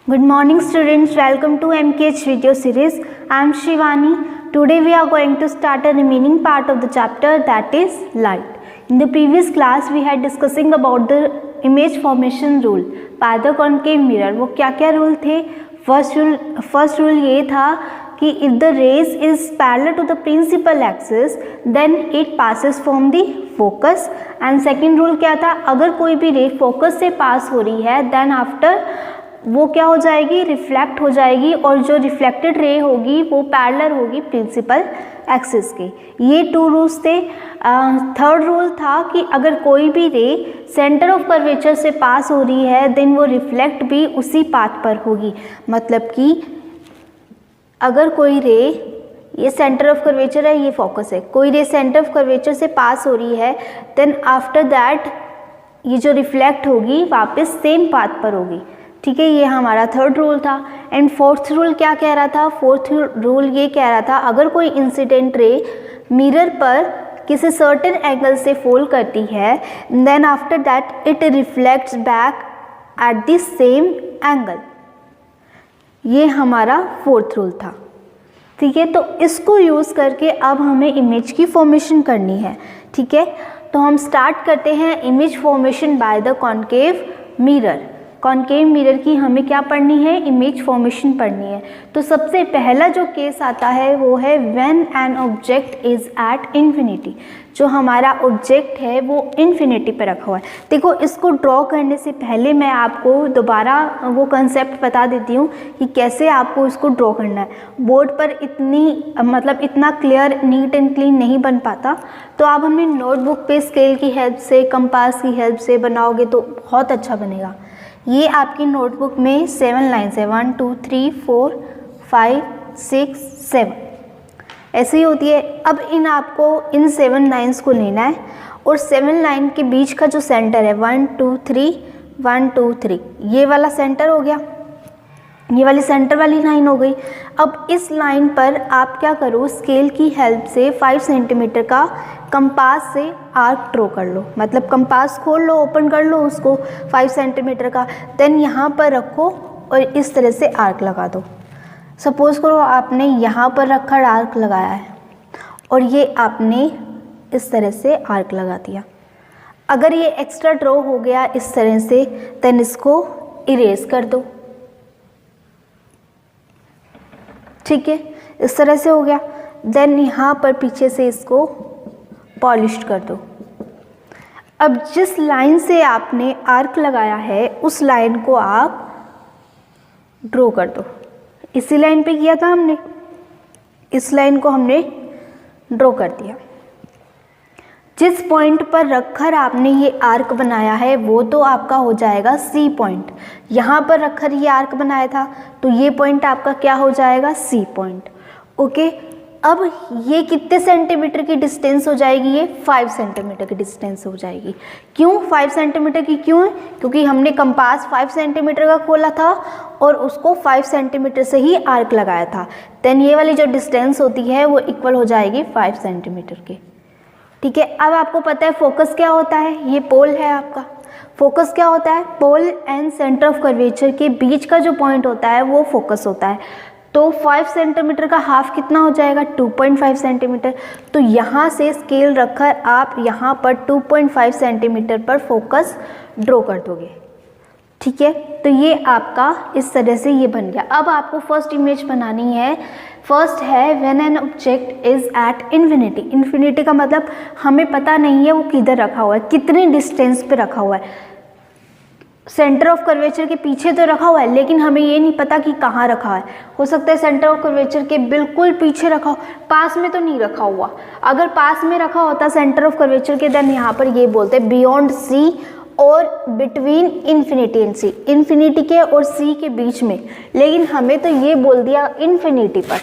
Good morning students, welcome to MKH video series. I am Shivani. Today we are going to start a remaining part of the chapter, that is light. In the previous class we had discussing about the image formation rule by the concave mirror. वो क्या क्या rule थे? First rule ये था कि if the rays is parallel to the principal axis then it passes from the focus, and second rule क्या था, अगर कोई भी रे फोकस से पास हो रही है then after वो क्या हो जाएगी, रिफ्लेक्ट हो जाएगी, और जो रिफ्लेक्टेड रे होगी वो पैरेलल होगी प्रिंसिपल एक्सिस के। ये टू रूल्स थे। थर्ड रूल था कि अगर कोई भी रे सेंटर ऑफ कर्वेचर से पास हो रही है देन वो रिफ्लेक्ट भी उसी पाथ पर होगी। मतलब कि अगर कोई रे, ये सेंटर ऑफ कर्वेचर है, ये फोकस है, कोई रे सेंटर ऑफ कर्वेचर से पास हो रही है देन आफ्टर दैट ये जो रिफ्लेक्ट होगी वापस सेम पाथ पर होगी। ठीक है, ये हमारा थर्ड रूल था। एंड फोर्थ रूल क्या कह रहा था? फोर्थ रूल ये कह रहा था अगर कोई इंसिडेंट रे मिरर पर किसी सर्टेन एंगल से फॉल करती है then after that it reflects back at the same angle. ये हमारा फोर्थ रूल था। ठीक है, तो इसको यूज़ करके अब हमें इमेज की फॉर्मेशन करनी है। ठीक है, तो हम स्टार्ट करते हैं image formation by the concave mirror. Concave mirror की हमें क्या पढ़नी है? इमेज फॉर्मेशन पढ़नी है। तो सबसे पहला जो केस आता है वो है when an object is at infinity. जो हमारा ऑब्जेक्ट है वो इन्फिनिटी पे रखा हुआ है। देखो, इसको ड्रॉ करने से पहले मैं आपको दोबारा वो कंसेप्ट बता देती हूँ कि कैसे आपको इसको ड्रॉ करना है। बोर्ड पर इतना क्लियर, नीट एंड क्लीन नहीं बन पाता, तो आप अपनी नोटबुक पे स्केल की हेल्प से, कंपास की हेल्प से बनाओगे तो बहुत अच्छा बनेगा। ये आपकी नोटबुक में 7 लाइन्स है, 1 2 3 4 5 6 7 ऐसे ही होती है। अब आपको इन 7 लाइन्स को लेना है और 7 लाइन के बीच का जो सेंटर है 1 2 3 1 2 3, ये वाला सेंटर हो गया, ये वाली सेंटर वाली लाइन हो गई। अब इस लाइन पर आप क्या करो, स्केल की हेल्प से 5 सेंटीमीटर का कंपास से आर्क ड्रॉ कर लो। मतलब कंपास खोल लो, ओपन कर लो उसको 5 सेंटीमीटर का, देन यहाँ पर रखो और इस तरह से आर्क लगा दो। सपोज़ करो आपने यहाँ पर रखा आर्क लगाया है और ये आपने इस तरह से आर्क लगा दिया। अगर ये एक्स्ट्रा ड्रॉ हो गया इस तरह से देन इसको इरेज कर दो। ठीक है, इस तरह से हो गया। देन यहाँ पर पीछे से इसको पॉलिश कर दो। अब जिस लाइन से आपने आर्क लगाया है उस लाइन को आप ड्रॉ कर दो। इसी लाइन पे किया था हमने, इस लाइन को हमने ड्रॉ कर दिया। जिस पॉइंट पर रखकर आपने ये आर्क बनाया है वो तो आपका हो जाएगा सी पॉइंट। यहाँ पर रखकर ये आर्क बनाया था तो ये पॉइंट आपका क्या हो जाएगा? C point. ओके, अब ये कितने सेंटीमीटर की डिस्टेंस हो जाएगी? ये 5 सेंटीमीटर की डिस्टेंस हो जाएगी। क्यों 5 सेंटीमीटर की? क्यों है? क्योंकि हमने कंपास 5 सेंटीमीटर का खोला था और उसको 5 सेंटीमीटर से ही आर्क लगाया था। देन ये वाली जो डिस्टेंस होती है वो इक्वल हो जाएगी 5 सेंटीमीटर के। ठीक है, अब आपको पता है फोकस क्या होता है? ये पोल है आपका। फोकस क्या होता है? Pole and centre of curvature के बीच का जो पॉइंट होता है वो फोकस होता है। तो 5 सेंटीमीटर का हाफ कितना हो जाएगा? 2.5 सेंटीमीटर। तो यहाँ से स्केल रखकर आप यहाँ पर 2.5 सेंटीमीटर पर फोकस ड्रॉ कर दोगे। ठीक है, तो ये आपका इस तरह से ये बन गया। अब आपको फर्स्ट इमेज बनानी है। फर्स्ट है when an object is at infinity. Infinity का मतलब हमें पता नहीं है वो किधर रखा हुआ है, कितनी डिस्टेंस पे रखा हुआ है। सेंटर ऑफ कर्वेचर के पीछे तो रखा हुआ है लेकिन हमें ये नहीं पता कि कहाँ रखा है। हो सकता है सेंटर ऑफ कर्वेचर के बिल्कुल पीछे रखा हो, पास में तो नहीं रखा हुआ। अगर पास में रखा होता सेंटर ऑफ कर्वेचर के देन यहाँ पर ये बोलते हैं बियॉन्ड सी और between infinity and C, infinity के और सी के बीच में। लेकिन हमें तो ये बोल दिया इन्फिनिटी पर,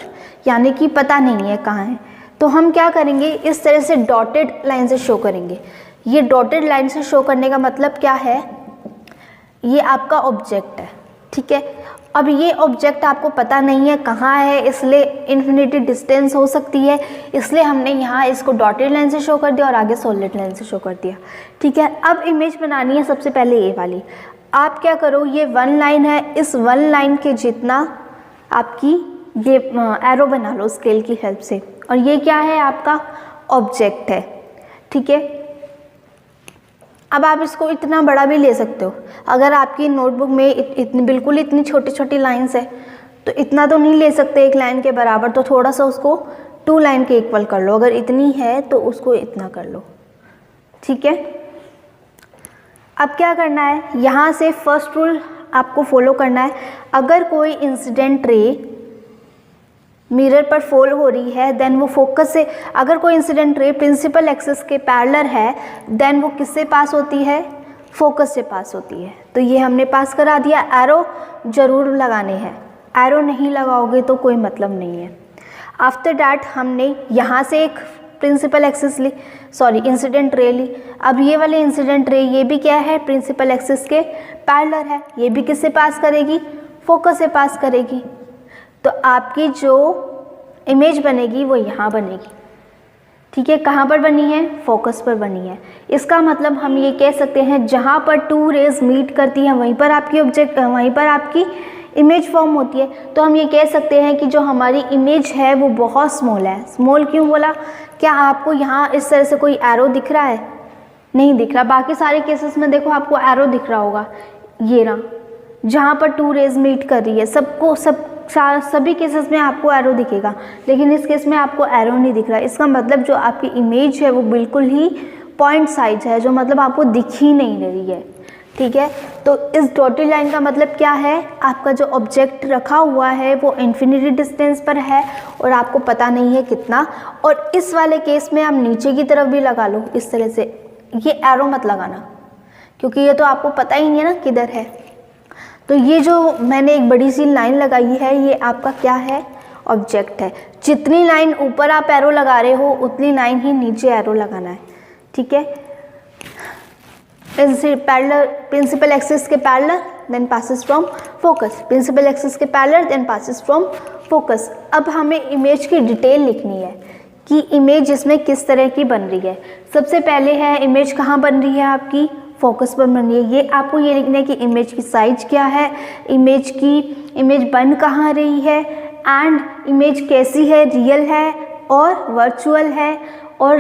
यानी कि पता नहीं है कहाँ है। तो हम क्या करेंगे, इस तरह से डॉटेड लाइन से शो करेंगे। ये डॉटेड लाइन से शो करने का मतलब क्या है? ये आपका ऑब्जेक्ट है। ठीक है, अब ये ऑब्जेक्ट आपको पता नहीं है कहाँ है, इसलिए इन्फिनिटी डिस्टेंस हो सकती है, इसलिए हमने यहाँ इसको डॉटेड लाइन से शो कर दिया और आगे सॉलिड लाइन से शो कर दिया। ठीक है, अब इमेज बनानी है सबसे पहले ये वाली। आप क्या करो, ये 1 लाइन है, इस 1 लाइन के जितना आपकी ये एरो बना लो स्केल की हेल्प से, और ये क्या है, आपका ऑब्जेक्ट है। ठीक है, अब आप इसको इतना बड़ा भी ले सकते हो। अगर आपकी नोटबुक में बिल्कुल इतनी छोटी छोटी लाइंस है तो इतना तो नहीं ले सकते एक लाइन के बराबर, तो थोड़ा सा उसको 2 लाइन के इक्वल कर लो। अगर इतनी है तो उसको इतना कर लो। ठीक है, अब क्या करना है, यहाँ से फर्स्ट रूल आपको फॉलो करना है। अगर कोई इंसिडेंट रे मिरर पर फॉल हो रही है देन वो फोकस से, अगर कोई इंसिडेंट रे प्रिंसिपल एक्सिस के पैरेलल है देन वो किससे पास होती है, फोकस से पास होती है। तो ये हमने पास करा दिया। एरो जरूर लगाने हैं, एरो नहीं लगाओगे तो कोई मतलब नहीं है। आफ्टर डैट हमने यहाँ से एक प्रिंसिपल एक्सिस ली, सॉरी इंसिडेंट रे ली। अब ये वाले इंसिडेंट रे ये भी क्या है, प्रिंसिपल एक्सिस के पैरेलल है, ये भी किससे पास करेगी, फोकस से पास करेगी। तो आपकी जो इमेज बनेगी वो यहाँ बनेगी। ठीक है, कहाँ पर बनी है, फोकस पर बनी है। इसका मतलब हम ये कह सकते हैं जहाँ पर 2 रेज मीट करती हैं वहीं पर आपकी वहीं पर आपकी इमेज फॉर्म होती है। तो हम ये कह सकते हैं कि जो हमारी इमेज है वो बहुत स्मॉल है। स्मॉल क्यों बोला, क्या आपको यहाँ इस तरह से कोई एरो दिख रहा है, नहीं दिख रहा। बाकी सारे केसेस में देखो आपको एरो दिख रहा होगा, ये ना जहाँ पर 2 रेज मीट कर रही है, सभी केसेस में आपको एरो दिखेगा, लेकिन इस केस में आपको एरो नहीं दिख रहा। इसका मतलब जो आपकी इमेज है वो बिल्कुल ही पॉइंट साइज है, जो मतलब आपको दिख ही नहीं रही है। ठीक है, तो इस डॉटेड लाइन का मतलब क्या है, आपका जो ऑब्जेक्ट रखा हुआ है वो इन्फिनिटी डिस्टेंस पर है और आपको पता नहीं है कितना। और इस वाले केस में आप नीचे की तरफ भी लगा लो इस तरह से, ये एरो मत लगाना क्योंकि ये तो आपको पता ही नहीं है ना किधर है। तो ये जो मैंने एक बड़ी सी लाइन लगाई है ये आपका क्या है, ऑब्जेक्ट है। जितनी लाइन ऊपर आप एरो लगा रहे हो उतनी लाइन ही नीचे एरो लगाना है। ठीक है, प्रिंसिपल एक्सिस के parallel then passes from focus, principal axis के parallel then passes from focus. अब हमें इमेज की डिटेल लिखनी है कि इमेज इसमें किस तरह की बन रही है। सबसे पहले है इमेज कहाँ बन रही है, आपकी फोकस पर बन रही है। ये आपको ये लिखना है कि इमेज की साइज क्या है, इमेज बन कहाँ रही है, एंड इमेज कैसी है, रियल है और वर्चुअल है। और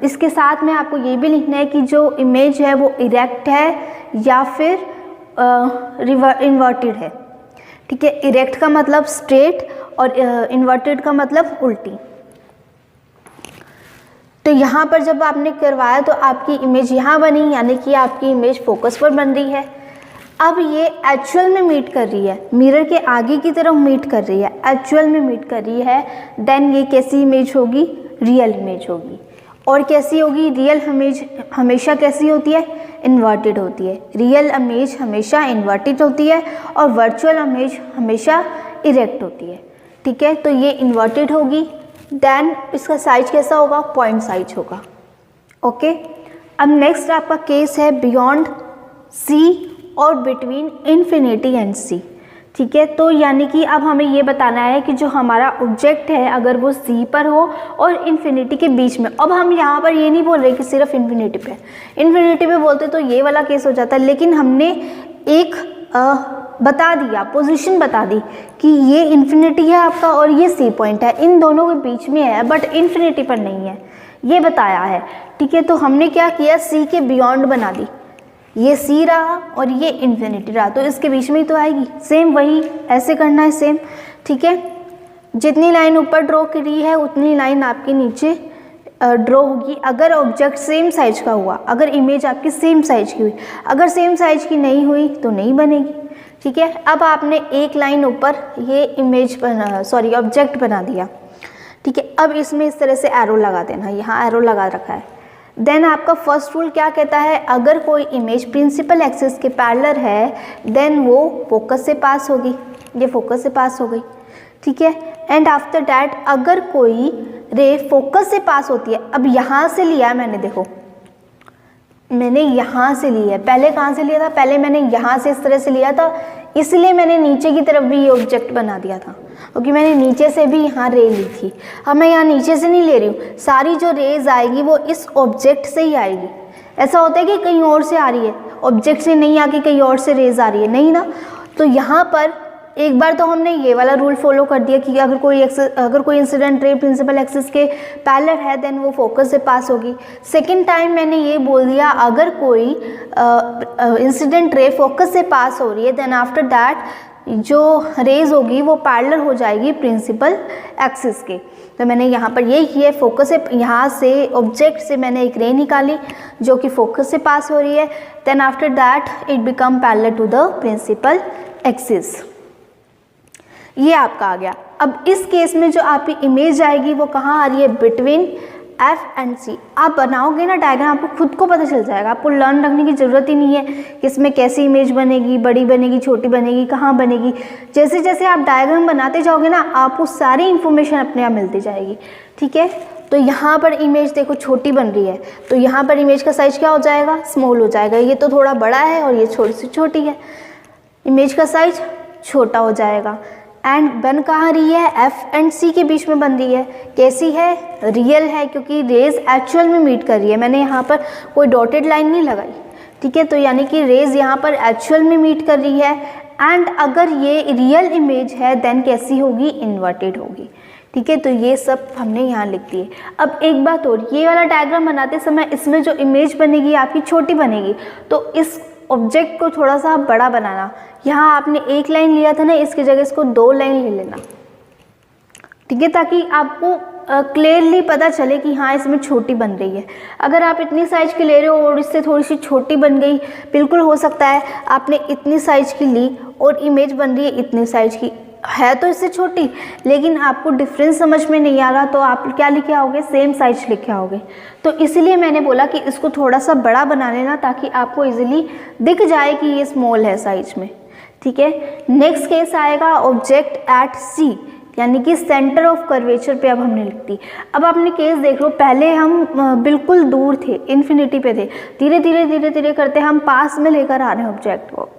इसके साथ में आपको ये भी लिखना है कि जो इमेज है वो इरेक्ट है या फिर इन्वर्टेड है। ठीक है, इरेक्ट का मतलब स्ट्रेट और इन्वर्टेड का मतलब उल्टी। तो यहाँ पर जब आपने करवाया तो आपकी इमेज यहाँ बनी, यानी कि आपकी इमेज फोकस पर बन रही है। अब ये एक्चुअल में मीट कर रही है, मिरर के आगे की तरफ मीट कर रही है, एक्चुअल में मीट कर रही है, देन ये कैसी इमेज होगी, रियल इमेज होगी। और कैसी होगी, रियल इमेज हमेशा कैसी होती है, इन्वर्टेड होती है। रियल इमेज हमेशा इन्वर्टेड होती है और वर्चुअल इमेज हमेशा इरेक्ट होती है। ठीक है, तो ये इन्वर्टेड होगी, देन इसका साइज कैसा होगा, पॉइंट साइज होगा। ओके, अब नेक्स्ट आपका केस है बियॉन्ड सी और बिटवीन इन्फिनिटी एंड सी। ठीक है, तो यानी कि अब हमें ये बताना है कि जो हमारा ऑब्जेक्ट है अगर वो सी पर हो और इन्फिनिटी के बीच में। अब हम यहाँ पर ये नहीं बोल रहे कि सिर्फ इन्फिनिटी पे बोलते तो ये वाला केस हो जाता, लेकिन हमने एक बता दिया, पोजीशन बता दी कि ये इन्फिनिटी है आपका और ये सी पॉइंट है, इन दोनों के बीच में है बट इन्फिनिटी पर नहीं है, ये बताया है। ठीक है, तो हमने क्या किया, सी के बियॉन्ड बना दी, ये सी रहा और ये इन्फिनिटी रहा, तो इसके बीच में ही तो आएगी। सेम वही ऐसे करना है, सेम। ठीक है, जितनी लाइन ऊपर ड्रॉ करी है उतनी लाइन आपके नीचे ड्रॉ होगी। अगर ऑब्जेक्ट सेम साइज का हुआ, अगर इमेज आपकी सेम साइज की हुई, अगर सेम साइज की नहीं हुई तो नहीं बनेगी। ठीक है, अब आपने एक लाइन ऊपर ये इमेज ऑब्जेक्ट बना दिया। ठीक है, अब इसमें इस तरह से एरो लगा देना, यहाँ एरो लगा रखा है। देन आपका फर्स्ट रूल क्या कहता है, अगर कोई इमेज प्रिंसिपल एक्सिस के पैरेलल है देन वो फोकस से पास होगी, ये फोकस से पास हो गई। ठीक है, एंड आफ्टर डैट अगर कोई रे फोकस से पास होती है, अब यहाँ से लिया है मैंने, देखो मैंने यहाँ से लिया है, पहले कहाँ से लिया था, पहले मैंने यहाँ से इस तरह से लिया था, इसलिए मैंने नीचे की तरफ भी ये ऑब्जेक्ट बना दिया था, क्योंकि मैंने नीचे से भी यहाँ रे ली थी। अब मैं यहाँ नीचे से नहीं ले रही हूँ, सारी जो रेज आएगी वो इस ऑब्जेक्ट से ही आएगी। ऐसा होता है कि कहीं और से आ रही है, ऑब्जेक्ट से नहीं आके कहीं और से रेज आ रही है, नहीं ना। तो यहाँ पर एक बार तो हमने ये वाला रूल फॉलो कर दिया कि अगर कोई इंसिडेंट रे प्रिंसिपल एक्सिस के पैरेलल है देन वो फोकस से पास होगी। सेकंड टाइम मैंने ये बोल दिया अगर कोई इंसिडेंट रे फोकस से पास हो रही है देन आफ्टर दैट जो रेज होगी वो पैरेलल हो जाएगी प्रिंसिपल एक्सिस के। तो मैंने यहाँ पर ये किया, फोकस से यहाँ से ऑब्जेक्ट से मैंने एक रे निकाली जो कि फोकस से पास हो रही है, then after that it become parallel to the principal axis. ये आपका आ गया। अब इस केस में जो आपकी इमेज आएगी वो कहाँ आ रही है, बिटवीन एफ एंड सी। आप बनाओगे ना डायग्राम, आपको खुद को पता चल जाएगा, आपको लर्न रखने की ज़रूरत ही नहीं है कि इसमें कैसी इमेज बनेगी, बड़ी बनेगी, छोटी बनेगी, कहाँ बनेगी। जैसे जैसे आप डायग्राम बनाते जाओगे ना आपको सारी इन्फॉर्मेशन अपने आप मिलती जाएगी, ठीक है। तो यहाँ पर इमेज देखो छोटी बन रही है, तो यहाँ पर इमेज का साइज क्या हो जाएगा, स्मॉल हो जाएगा। ये तो थोड़ा बड़ा है और ये थोड़ी सी छोटी है, इमेज का साइज छोटा हो जाएगा। एंड बन कहाँ रही है, एफ एंड सी के बीच में बन रही है। कैसी है, रियल है, क्योंकि रेज एक्चुअल में मीट कर रही है। मैंने यहाँ पर कोई डॉटेड लाइन नहीं लगाई, ठीक है। तो यानी कि रेज यहाँ पर एक्चुअल में मीट कर रही है। एंड अगर ये रियल इमेज है देन कैसी होगी, इन्वर्टेड होगी, ठीक है। तो ये सब हमने यहाँ लिख दिए। अब एक बात और, ये वाला डायग्राम बनाते समय इसमें जो इमेज बनेगी आपकी छोटी बनेगी, तो इस ऑब्जेक्ट को थोड़ा सा बड़ा बनाना। यहाँ आपने एक लाइन लिया था ना, इसकी जगह इसको 2 लाइन ले लेना, ठीक है, ताकि आपको क्लियरली पता चले कि हाँ इसमें छोटी बन रही है। अगर आप इतनी साइज की ले रहे हो और इससे थोड़ी सी छोटी बन गई, बिल्कुल हो सकता है आपने इतनी साइज की ली और इमेज बन रही है इतनी साइज की, है तो इससे छोटी, लेकिन आपको डिफरेंस समझ में नहीं आ रहा तो आप क्या लिखे आओगे, सेम साइज लिखे आओगे। तो इसलिए मैंने बोला कि इसको थोड़ा सा बड़ा बना लेना ताकि आपको इजीली दिख जाए कि ये स्मॉल है साइज में, ठीक है। नेक्स्ट केस आएगा ऑब्जेक्ट एट सी, यानी कि सेंटर ऑफ कर्वेचर पे अब हमने लिख दी। अब आपने केस देख लो, पहले हम बिल्कुल दूर थे, इन्फिनिटी पे थे, धीरे धीरे करते हम पास में लेकर आ रहे हैं ऑब्जेक्ट को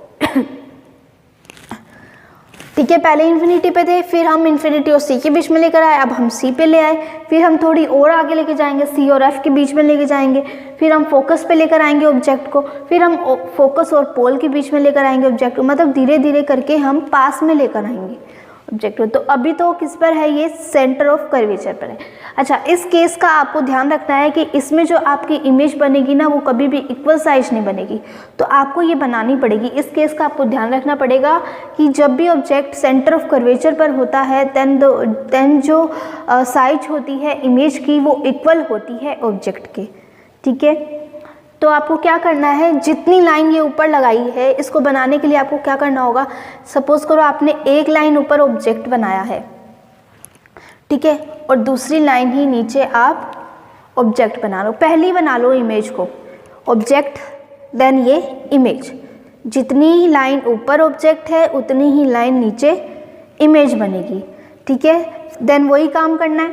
ठीक है। पहले इन्फिनिटी पे थे, फिर हम इन्फिनिटी और सी के बीच में लेकर आए, अब हम सी पे ले आए, फिर हम थोड़ी और आगे लेके जाएंगे, सी और एफ के बीच में लेके जाएंगे, फिर हम फोकस पे लेकर आएंगे ऑब्जेक्ट को, फिर हम फोकस और पोल के बीच में लेकर आएंगे ऑब्जेक्ट को, मतलब धीरे धीरे करके हम पास में लेकर आएंगे ऑब्जेक्ट को। तो अभी तो किस पर है, ये सेंटर ऑफ कर्वेचर पर है। अच्छा, इस केस का आपको ध्यान रखना है कि इसमें जो आपकी इमेज बनेगी ना वो कभी भी इक्वल साइज नहीं बनेगी, तो आपको ये बनानी पड़ेगी। इस केस का आपको ध्यान रखना पड़ेगा कि जब भी ऑब्जेक्ट सेंटर ऑफ कर्वेचर पर होता है देन जो साइज होती है इमेज की वो इक्वल होती है ऑब्जेक्ट के, ठीक है। तो आपको क्या करना है, जितनी लाइन ये ऊपर लगाई है इसको बनाने के लिए आपको क्या करना होगा, सपोज करो आपने एक लाइन ऊपर ऑब्जेक्ट बनाया है, ठीक है, और दूसरी लाइन ही नीचे आप ऑब्जेक्ट बना लो। पहली बना लो इमेज को, ऑब्जेक्ट देन ये इमेज, जितनी लाइन ऊपर ऑब्जेक्ट है उतनी ही लाइन नीचे इमेज बनेगी, ठीक है। देन वही काम करना है,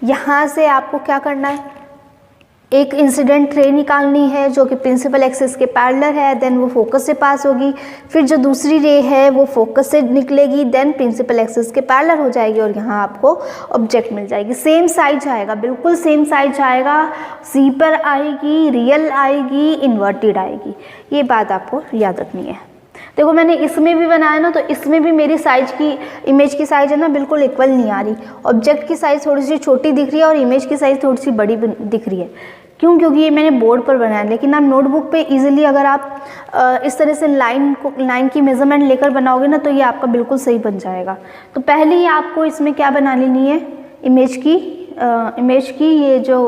यहाँ से आपको क्या करना है, एक इंसिडेंट रे निकालनी है जो कि प्रिंसिपल एक्सिस के पैरेलल है, देन वो फोकस से पास होगी, फिर जो दूसरी रे है वो फोकस से निकलेगी, देन प्रिंसिपल एक्सिस के पैरेलल हो जाएगी और यहाँ आपको ऑब्जेक्ट मिल जाएगी। सेम साइज आएगा, बिल्कुल सेम साइज आएगा, सी पर आएगी, रियल आएगी, इन्वर्टेड आएगी, ये बात आपको याद रखनी है। देखो मैंने इसमें भी बनाया ना, तो इसमें भी मेरी साइज की इमेज की साइज है ना बिल्कुल इक्वल नहीं आ रही, ऑब्जेक्ट की साइज़ थोड़ी सी छोटी दिख रही है और इमेज की साइज़ थोड़ी सी बड़ी दिख रही है। क्यों? क्योंकि ये मैंने बोर्ड पर बनाया, लेकिन आप नोटबुक पे इजीली अगर आप इस तरह से लाइन की मेजरमेंट लेकर बनाओगे ना तो ये आपका बिल्कुल सही बन जाएगा। तो पहले ही आपको इसमें क्या बना लेनी है, इमेज की ये जो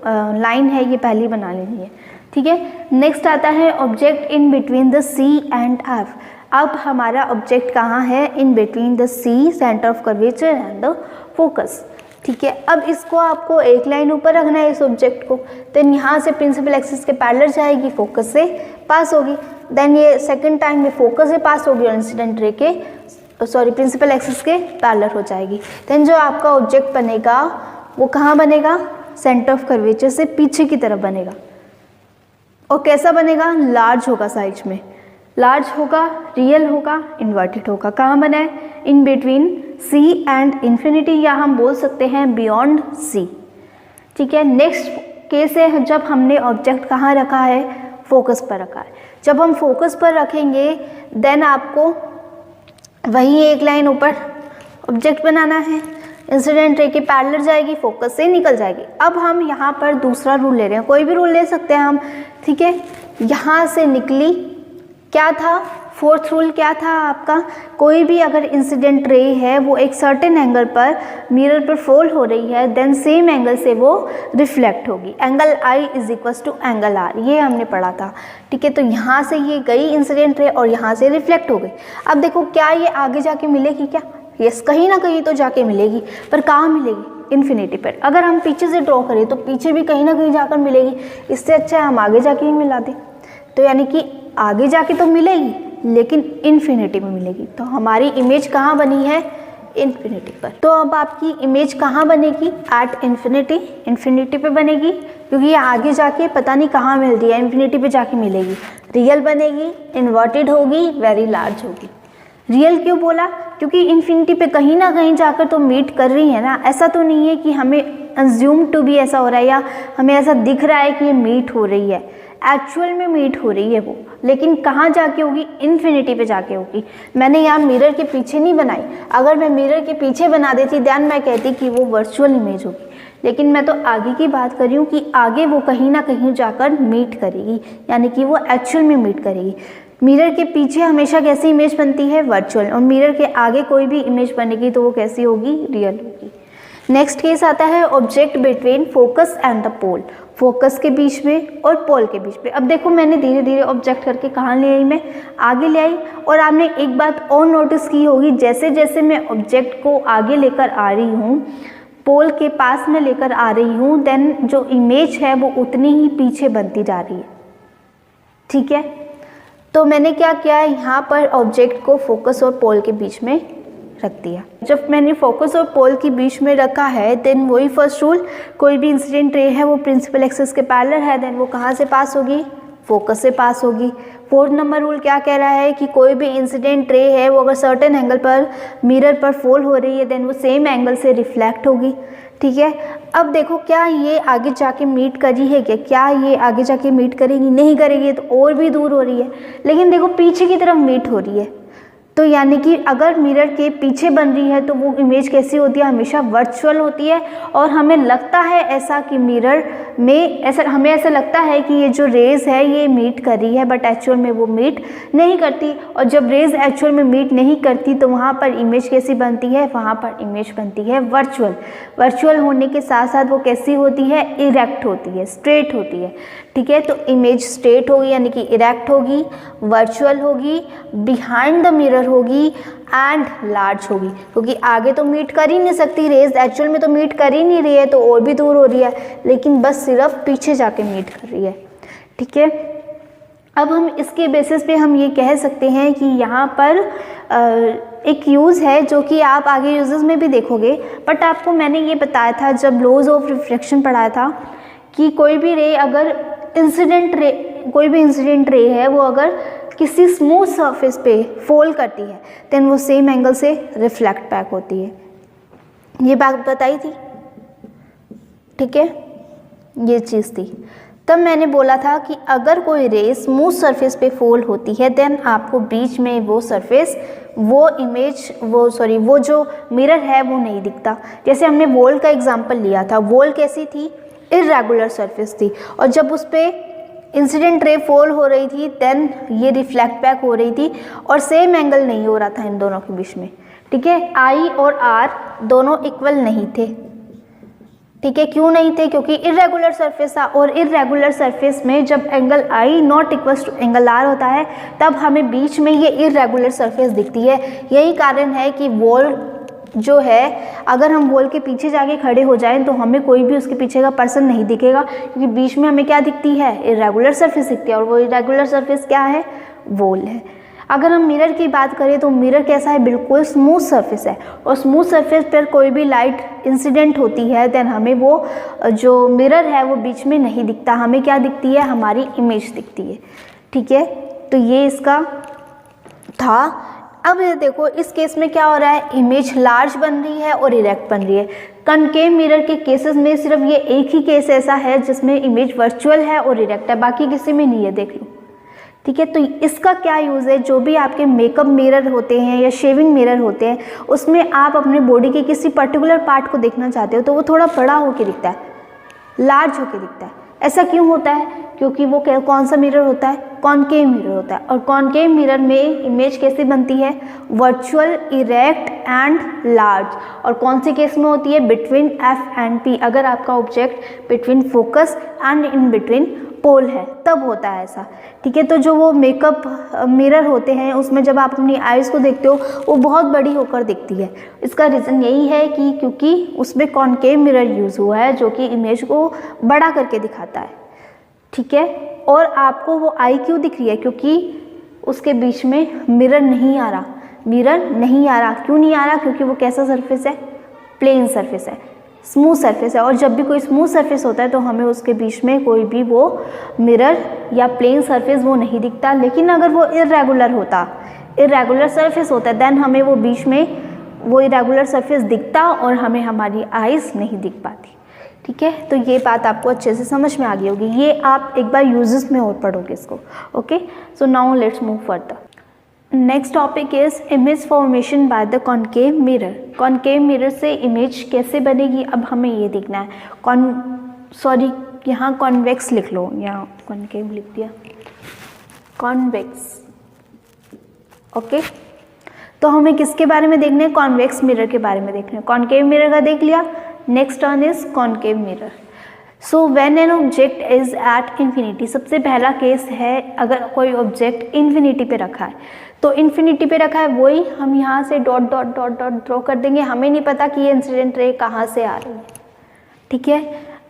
लाइन है ये पहली बना लेनी है, ठीक है। नेक्स्ट आता है object in between the C and F. अब हमारा ऑब्जेक्ट कहाँ है, in between the C, centre of curvature and the focus, ठीक है। अब इसको आपको एक लाइन ऊपर रखना है इस ऑब्जेक्ट को, देन यहाँ से प्रिंसिपल एक्सिस के पैरेलल जाएगी, फोकस से पास होगी, देन ये सेकंड टाइम में फोकस से पास होगी और इंसिडेंट रे के प्रिंसिपल एक्सिस के पैरेलल हो जाएगी। देन जो आपका ऑब्जेक्ट बनेगा वो कहाँ बनेगा, सेंटर ऑफ कर्वेचर से पीछे की तरफ बनेगा। और कैसा बनेगा, लार्ज होगा साइज में, लार्ज होगा, रियल होगा, इन्वर्टेड होगा। कहाँ बना है? In between C and infinity, या हम बोल सकते हैं बियॉन्ड सी। ठीक है, नेक्स्ट केस है जब हमने ऑब्जेक्ट कहाँ रखा है? फोकस पर रखा है। जब हम फोकस पर रखेंगे देन आपको वही एक लाइन ऊपर ऑब्जेक्ट बनाना है, इंसिडेंट रे के पैरेलल जाएगी, फोकस से निकल जाएगी। अब हम यहाँ पर दूसरा रूल ले रहे हैं, कोई भी रूल ले सकते हैं हम। ठीक है, यहाँ से निकली, क्या था? फोर्थ रूल क्या था आपका? कोई भी अगर इंसिडेंट रे है वो एक सर्टेन एंगल पर मिरर पर फॉल हो रही है देन सेम एंगल से वो रिफ्लेक्ट होगी। Angle I is equal to angle R, ये हमने पढ़ा था। ठीक है, तो यहाँ से ये गई इंसिडेंट रे और यहाँ से रिफ्लेक्ट हो गई। अब देखो क्या ये आगे जाके मिलेगी क्या? यस, कहीं ना कहीं तो जाके मिलेगी, पर कहाँ मिलेगी? इन्फिनिटी पर। अगर हम पीछे से ड्रॉ करें तो पीछे भी कहीं ना कहीं जाकर मिलेगी, इससे अच्छा है हम आगे जाके ही मिला दें। तो यानी कि आगे जाके तो मिलेगी लेकिन इन्फिनिटी में मिलेगी। तो हमारी इमेज कहाँ बनी है? इन्फिनिटी पर। तो अब आपकी इमेज कहाँ बनेगी? एट इन्फिनिटी, इन्फिनिटी पे बनेगी, क्योंकि ये आगे जाके पता नहीं कहाँ मिल रही है, इन्फिनिटी पे जाके मिलेगी। रियल बनेगी, इन्वर्टेड होगी, वेरी लार्ज होगी। रियल क्यों बोला? क्योंकि इन्फिनिटी पे कहीं ना कहीं जाकर तो मीट कर रही है ना। ऐसा तो नहीं है कि हमें अज्यूम टू भी ऐसा हो रहा है या हमें ऐसा दिख रहा है कि ये मीट हो रही है, एक्चुअल में मीट हो रही है वो, लेकिन कहाँ जाके होगी? इन्फिनिटी पे जाके होगी। मैंने यहाँ मिरर के पीछे नहीं बनाई, अगर मैं मिरर के पीछे बना देती दैन मैं कहती कि वो वर्चुअल इमेज होगी, लेकिन मैं तो आगे की बात कर रही हूँ कि आगे वो कहीं ना कहीं जाकर मीट करेगी, यानी कि वो एक्चुअल में मीट करेगी। मिरर के पीछे हमेशा कैसी इमेज बनती है? वर्चुअल, और मिरर के आगे कोई भी इमेज बनेगी तो वो कैसी होगी? रियल होगी। नेक्स्ट केस आता है object between focus and the pole, focus के बीच में और पोल के बीच में। अब देखो मैंने धीरे धीरे ऑब्जेक्ट करके कहाँ ले आई? मैं आगे ले आई। और आपने एक बात और नोटिस की होगी, जैसे जैसे मैं ऑब्जेक्ट को आगे लेकर आ रही हूँ, पोल के पास में लेकर आ रही हूँ, देन जो इमेज है वो उतनी ही पीछे बनती जा रही है। ठीक है, तो मैंने क्या किया? यहाँ पर ऑब्जेक्ट को फोकस और पोल के बीच में रख दिया। जब मैंने फोकस और पोल के बीच में रखा है देन वही फर्स्ट रूल, कोई भी इंसिडेंट रे है वो प्रिंसिपल एक्सिस के पैरेलल है देन वो कहाँ से पास होगी? फोकस से पास होगी। फोर्थ नंबर रूल क्या कह रहा है कि कोई भी इंसिडेंट रे है वो अगर सर्टेन एंगल पर मिरर पर फॉल हो रही है देन वो सेम एंगल से रिफ्लेक्ट होगी। ठीक है, अब देखो क्या ये आगे जाके मीट करी है क्या ये आगे जाके मीट करेगी? नहीं करेगी, तो और भी दूर हो रही है, लेकिन देखो पीछे की तरफ मीट हो रही है। तो यानी कि अगर मिरर के पीछे बन रही है तो वो इमेज कैसी होती है? हमेशा वर्चुअल होती है। और हमें लगता है ऐसा कि मिरर में हमें ऐसा लगता है कि ये जो रेज है ये मीट कर रही है, बट एक्चुअल में वो मीट नहीं करती। और जब रेज एक्चुअल में मीट नहीं करती तो वहाँ पर इमेज कैसी बनती है? वहाँ पर इमेज बनती है वर्चुअल। वर्चुअल होने के साथ साथ वो कैसी होती है? इरेक्ट होती है, स्ट्रेट होती है। ठीक है, तो इमेज स्ट्रेट होगी यानी कि इरेक्ट होगी, वर्चुअल होगी, बिहाइंड द मिरर होगी एंड लार्ज होगी, क्योंकि आगे तो मीट कर ही नहीं सकती रेज, एक्चुअल में तो मीट कर ही नहीं रही है तो और भी दूर हो रही है, लेकिन बस सिर्फ पीछे जाके मीट कर रही है। ठीक है, अब हम इसके बेसिस पे हम ये कह सकते हैं कि यहाँ पर एक यूज़ है जो कि आप आगे यूजेस में भी देखोगे, बट आपको मैंने ये बताया था जब लॉज ऑफ रिफ्लेक्शन पढ़ाया था कि कोई भी रे अगर कोई भी इंसिडेंट रे है वो अगर किसी स्मूथ सरफेस पे फॉल करती है देन वो सेम एंगल से रिफ्लेक्ट बैक होती है। ये बात बताई थी। ठीक है, ये चीज़ थी। तब मैंने बोला था कि अगर कोई रे स्मूथ सरफेस पे फॉल होती है देन आपको बीच में वो सरफेस वो जो मिरर है वो नहीं दिखता। जैसे हमने वॉल का एग्जांपल लिया था, वॉल कैसी थी? इर्रेगुलर सरफेस थी, और जब उस पर इंसिडेंट रे फॉल हो रही थी देन ये रिफ्लेक्ट बैक हो रही थी और सेम एंगल नहीं हो रहा था इन दोनों के बीच में। ठीक है, आई और आर दोनों इक्वल नहीं थे। ठीक है, क्यों नहीं थे? क्योंकि इर्रेगुलर सरफेस था, और इर्रेगुलर सरफेस में जब angle I not equals to angle R होता है तब हमें बीच में ये इर्रेगुलर सरफेस दिखती है। यही कारण है कि वॉल जो है अगर हम वॉल के पीछे जाके खड़े हो जाएं तो हमें कोई भी उसके पीछे का पर्सन नहीं दिखेगा, क्योंकि बीच में हमें क्या दिखती है? इर्रेगुलर सरफेस दिखती है, और वो इर्रेगुलर सरफेस क्या है? वॉल है। अगर हम मिरर की बात करें तो मिरर कैसा है? बिल्कुल स्मूथ सरफेस है, और स्मूथ सरफेस पर कोई भी लाइट इंसिडेंट होती है देन हमें वो जो मिरर है वो बीच में नहीं दिखता, हमें क्या दिखती है? हमारी इमेज दिखती है। ठीक है, तो ये इसका था। अब ये देखो इस केस में क्या हो रहा है, इमेज लार्ज बन रही है और इरेक्ट बन रही है। कनकेव मिरर के केसेस में सिर्फ ये एक ही केस ऐसा है जिसमें इमेज वर्चुअल है और इरेक्ट है, बाकी किसी में नहीं है, देख लो। ठीक है, तो इसका क्या यूज़ है, जो भी आपके मेकअप मिरर होते हैं या शेविंग मिरर होते हैं, उसमें आप अपने बॉडी के किसी पर्टिकुलर पार्ट को देखना चाहते हो तो वो थोड़ा बड़ा होकर दिखता है, लार्ज होकर दिखता है। ऐसा क्यों होता है, क्योंकि वो कौन सा मिरर होता है, कॉनकेव मिरर होता है। और कॉनकेव मिरर में इमेज कैसी बनती है, वर्चुअल, इरेक्ट एंड लार्ज। और कौन से केस में होती है, बिटवीन एफ एंड पी, अगर आपका object between focus and in between pole है तब होता है ऐसा। ठीक है, तो जो वो मेकअप मिरर होते हैं उसमें जब आप अपनी आईज़ को देखते हो वो बहुत बड़ी होकर दिखती है। इसका रीज़न यही है कि क्योंकि उसमें कॉनकेव मिरर यूज़ हुआ है जो कि इमेज को बड़ा करके दिखाता है। ठीक है, और आपको वो आई क्यों दिख रही है, क्योंकि उसके बीच में मिरर नहीं आ रहा, मिरर नहीं आ रहा। क्यों नहीं आ रहा, क्योंकि वो कैसा सरफेस है, प्लेन सरफेस है, स्मूथ सरफेस है। और जब भी कोई स्मूथ सरफेस होता है तो हमें उसके बीच में कोई भी वो मिरर या प्लेन सरफेस वो नहीं दिखता। लेकिन अगर वो इरेगुलर होता, इरेगुलर सरफेस होता है, देन हमें वो बीच में वो इरेगुलर सरफेस दिखता और हमें हमारी आइज़ नहीं दिख पाती। ठीक है, तो ये बात आपको अच्छे से समझ में आ गई होगी। ये आप एक बार यूजेस में और पढ़ोगे इसको। Okay, so now let's move further. Next topic is image formation by the concave mirror. Concave mirror से इमेज कैसे बनेगी, अब हमें ये देखना है। यहाँ कॉन्वेक्स लिख लो, यहाँ कॉनकेव लिख दिया, कॉन्वेक्स। ओके, तो हमें किसके बारे में देखना है, कॉन्वेक्स मिरर के बारे में देखना है। कॉनकेव मिरर का देख लिया, next one is concave mirror. So when an object is at infinity, सबसे पहला केस है अगर कोई ऑब्जेक्ट इन्फिनिटी पे रखा है, तो इन्फिनिटी पे रखा है वही हम यहाँ से dot dot dot dot draw कर देंगे, हमें नहीं पता कि ये इंसिडेंट रे कहाँ से आ रही है। ठीक है,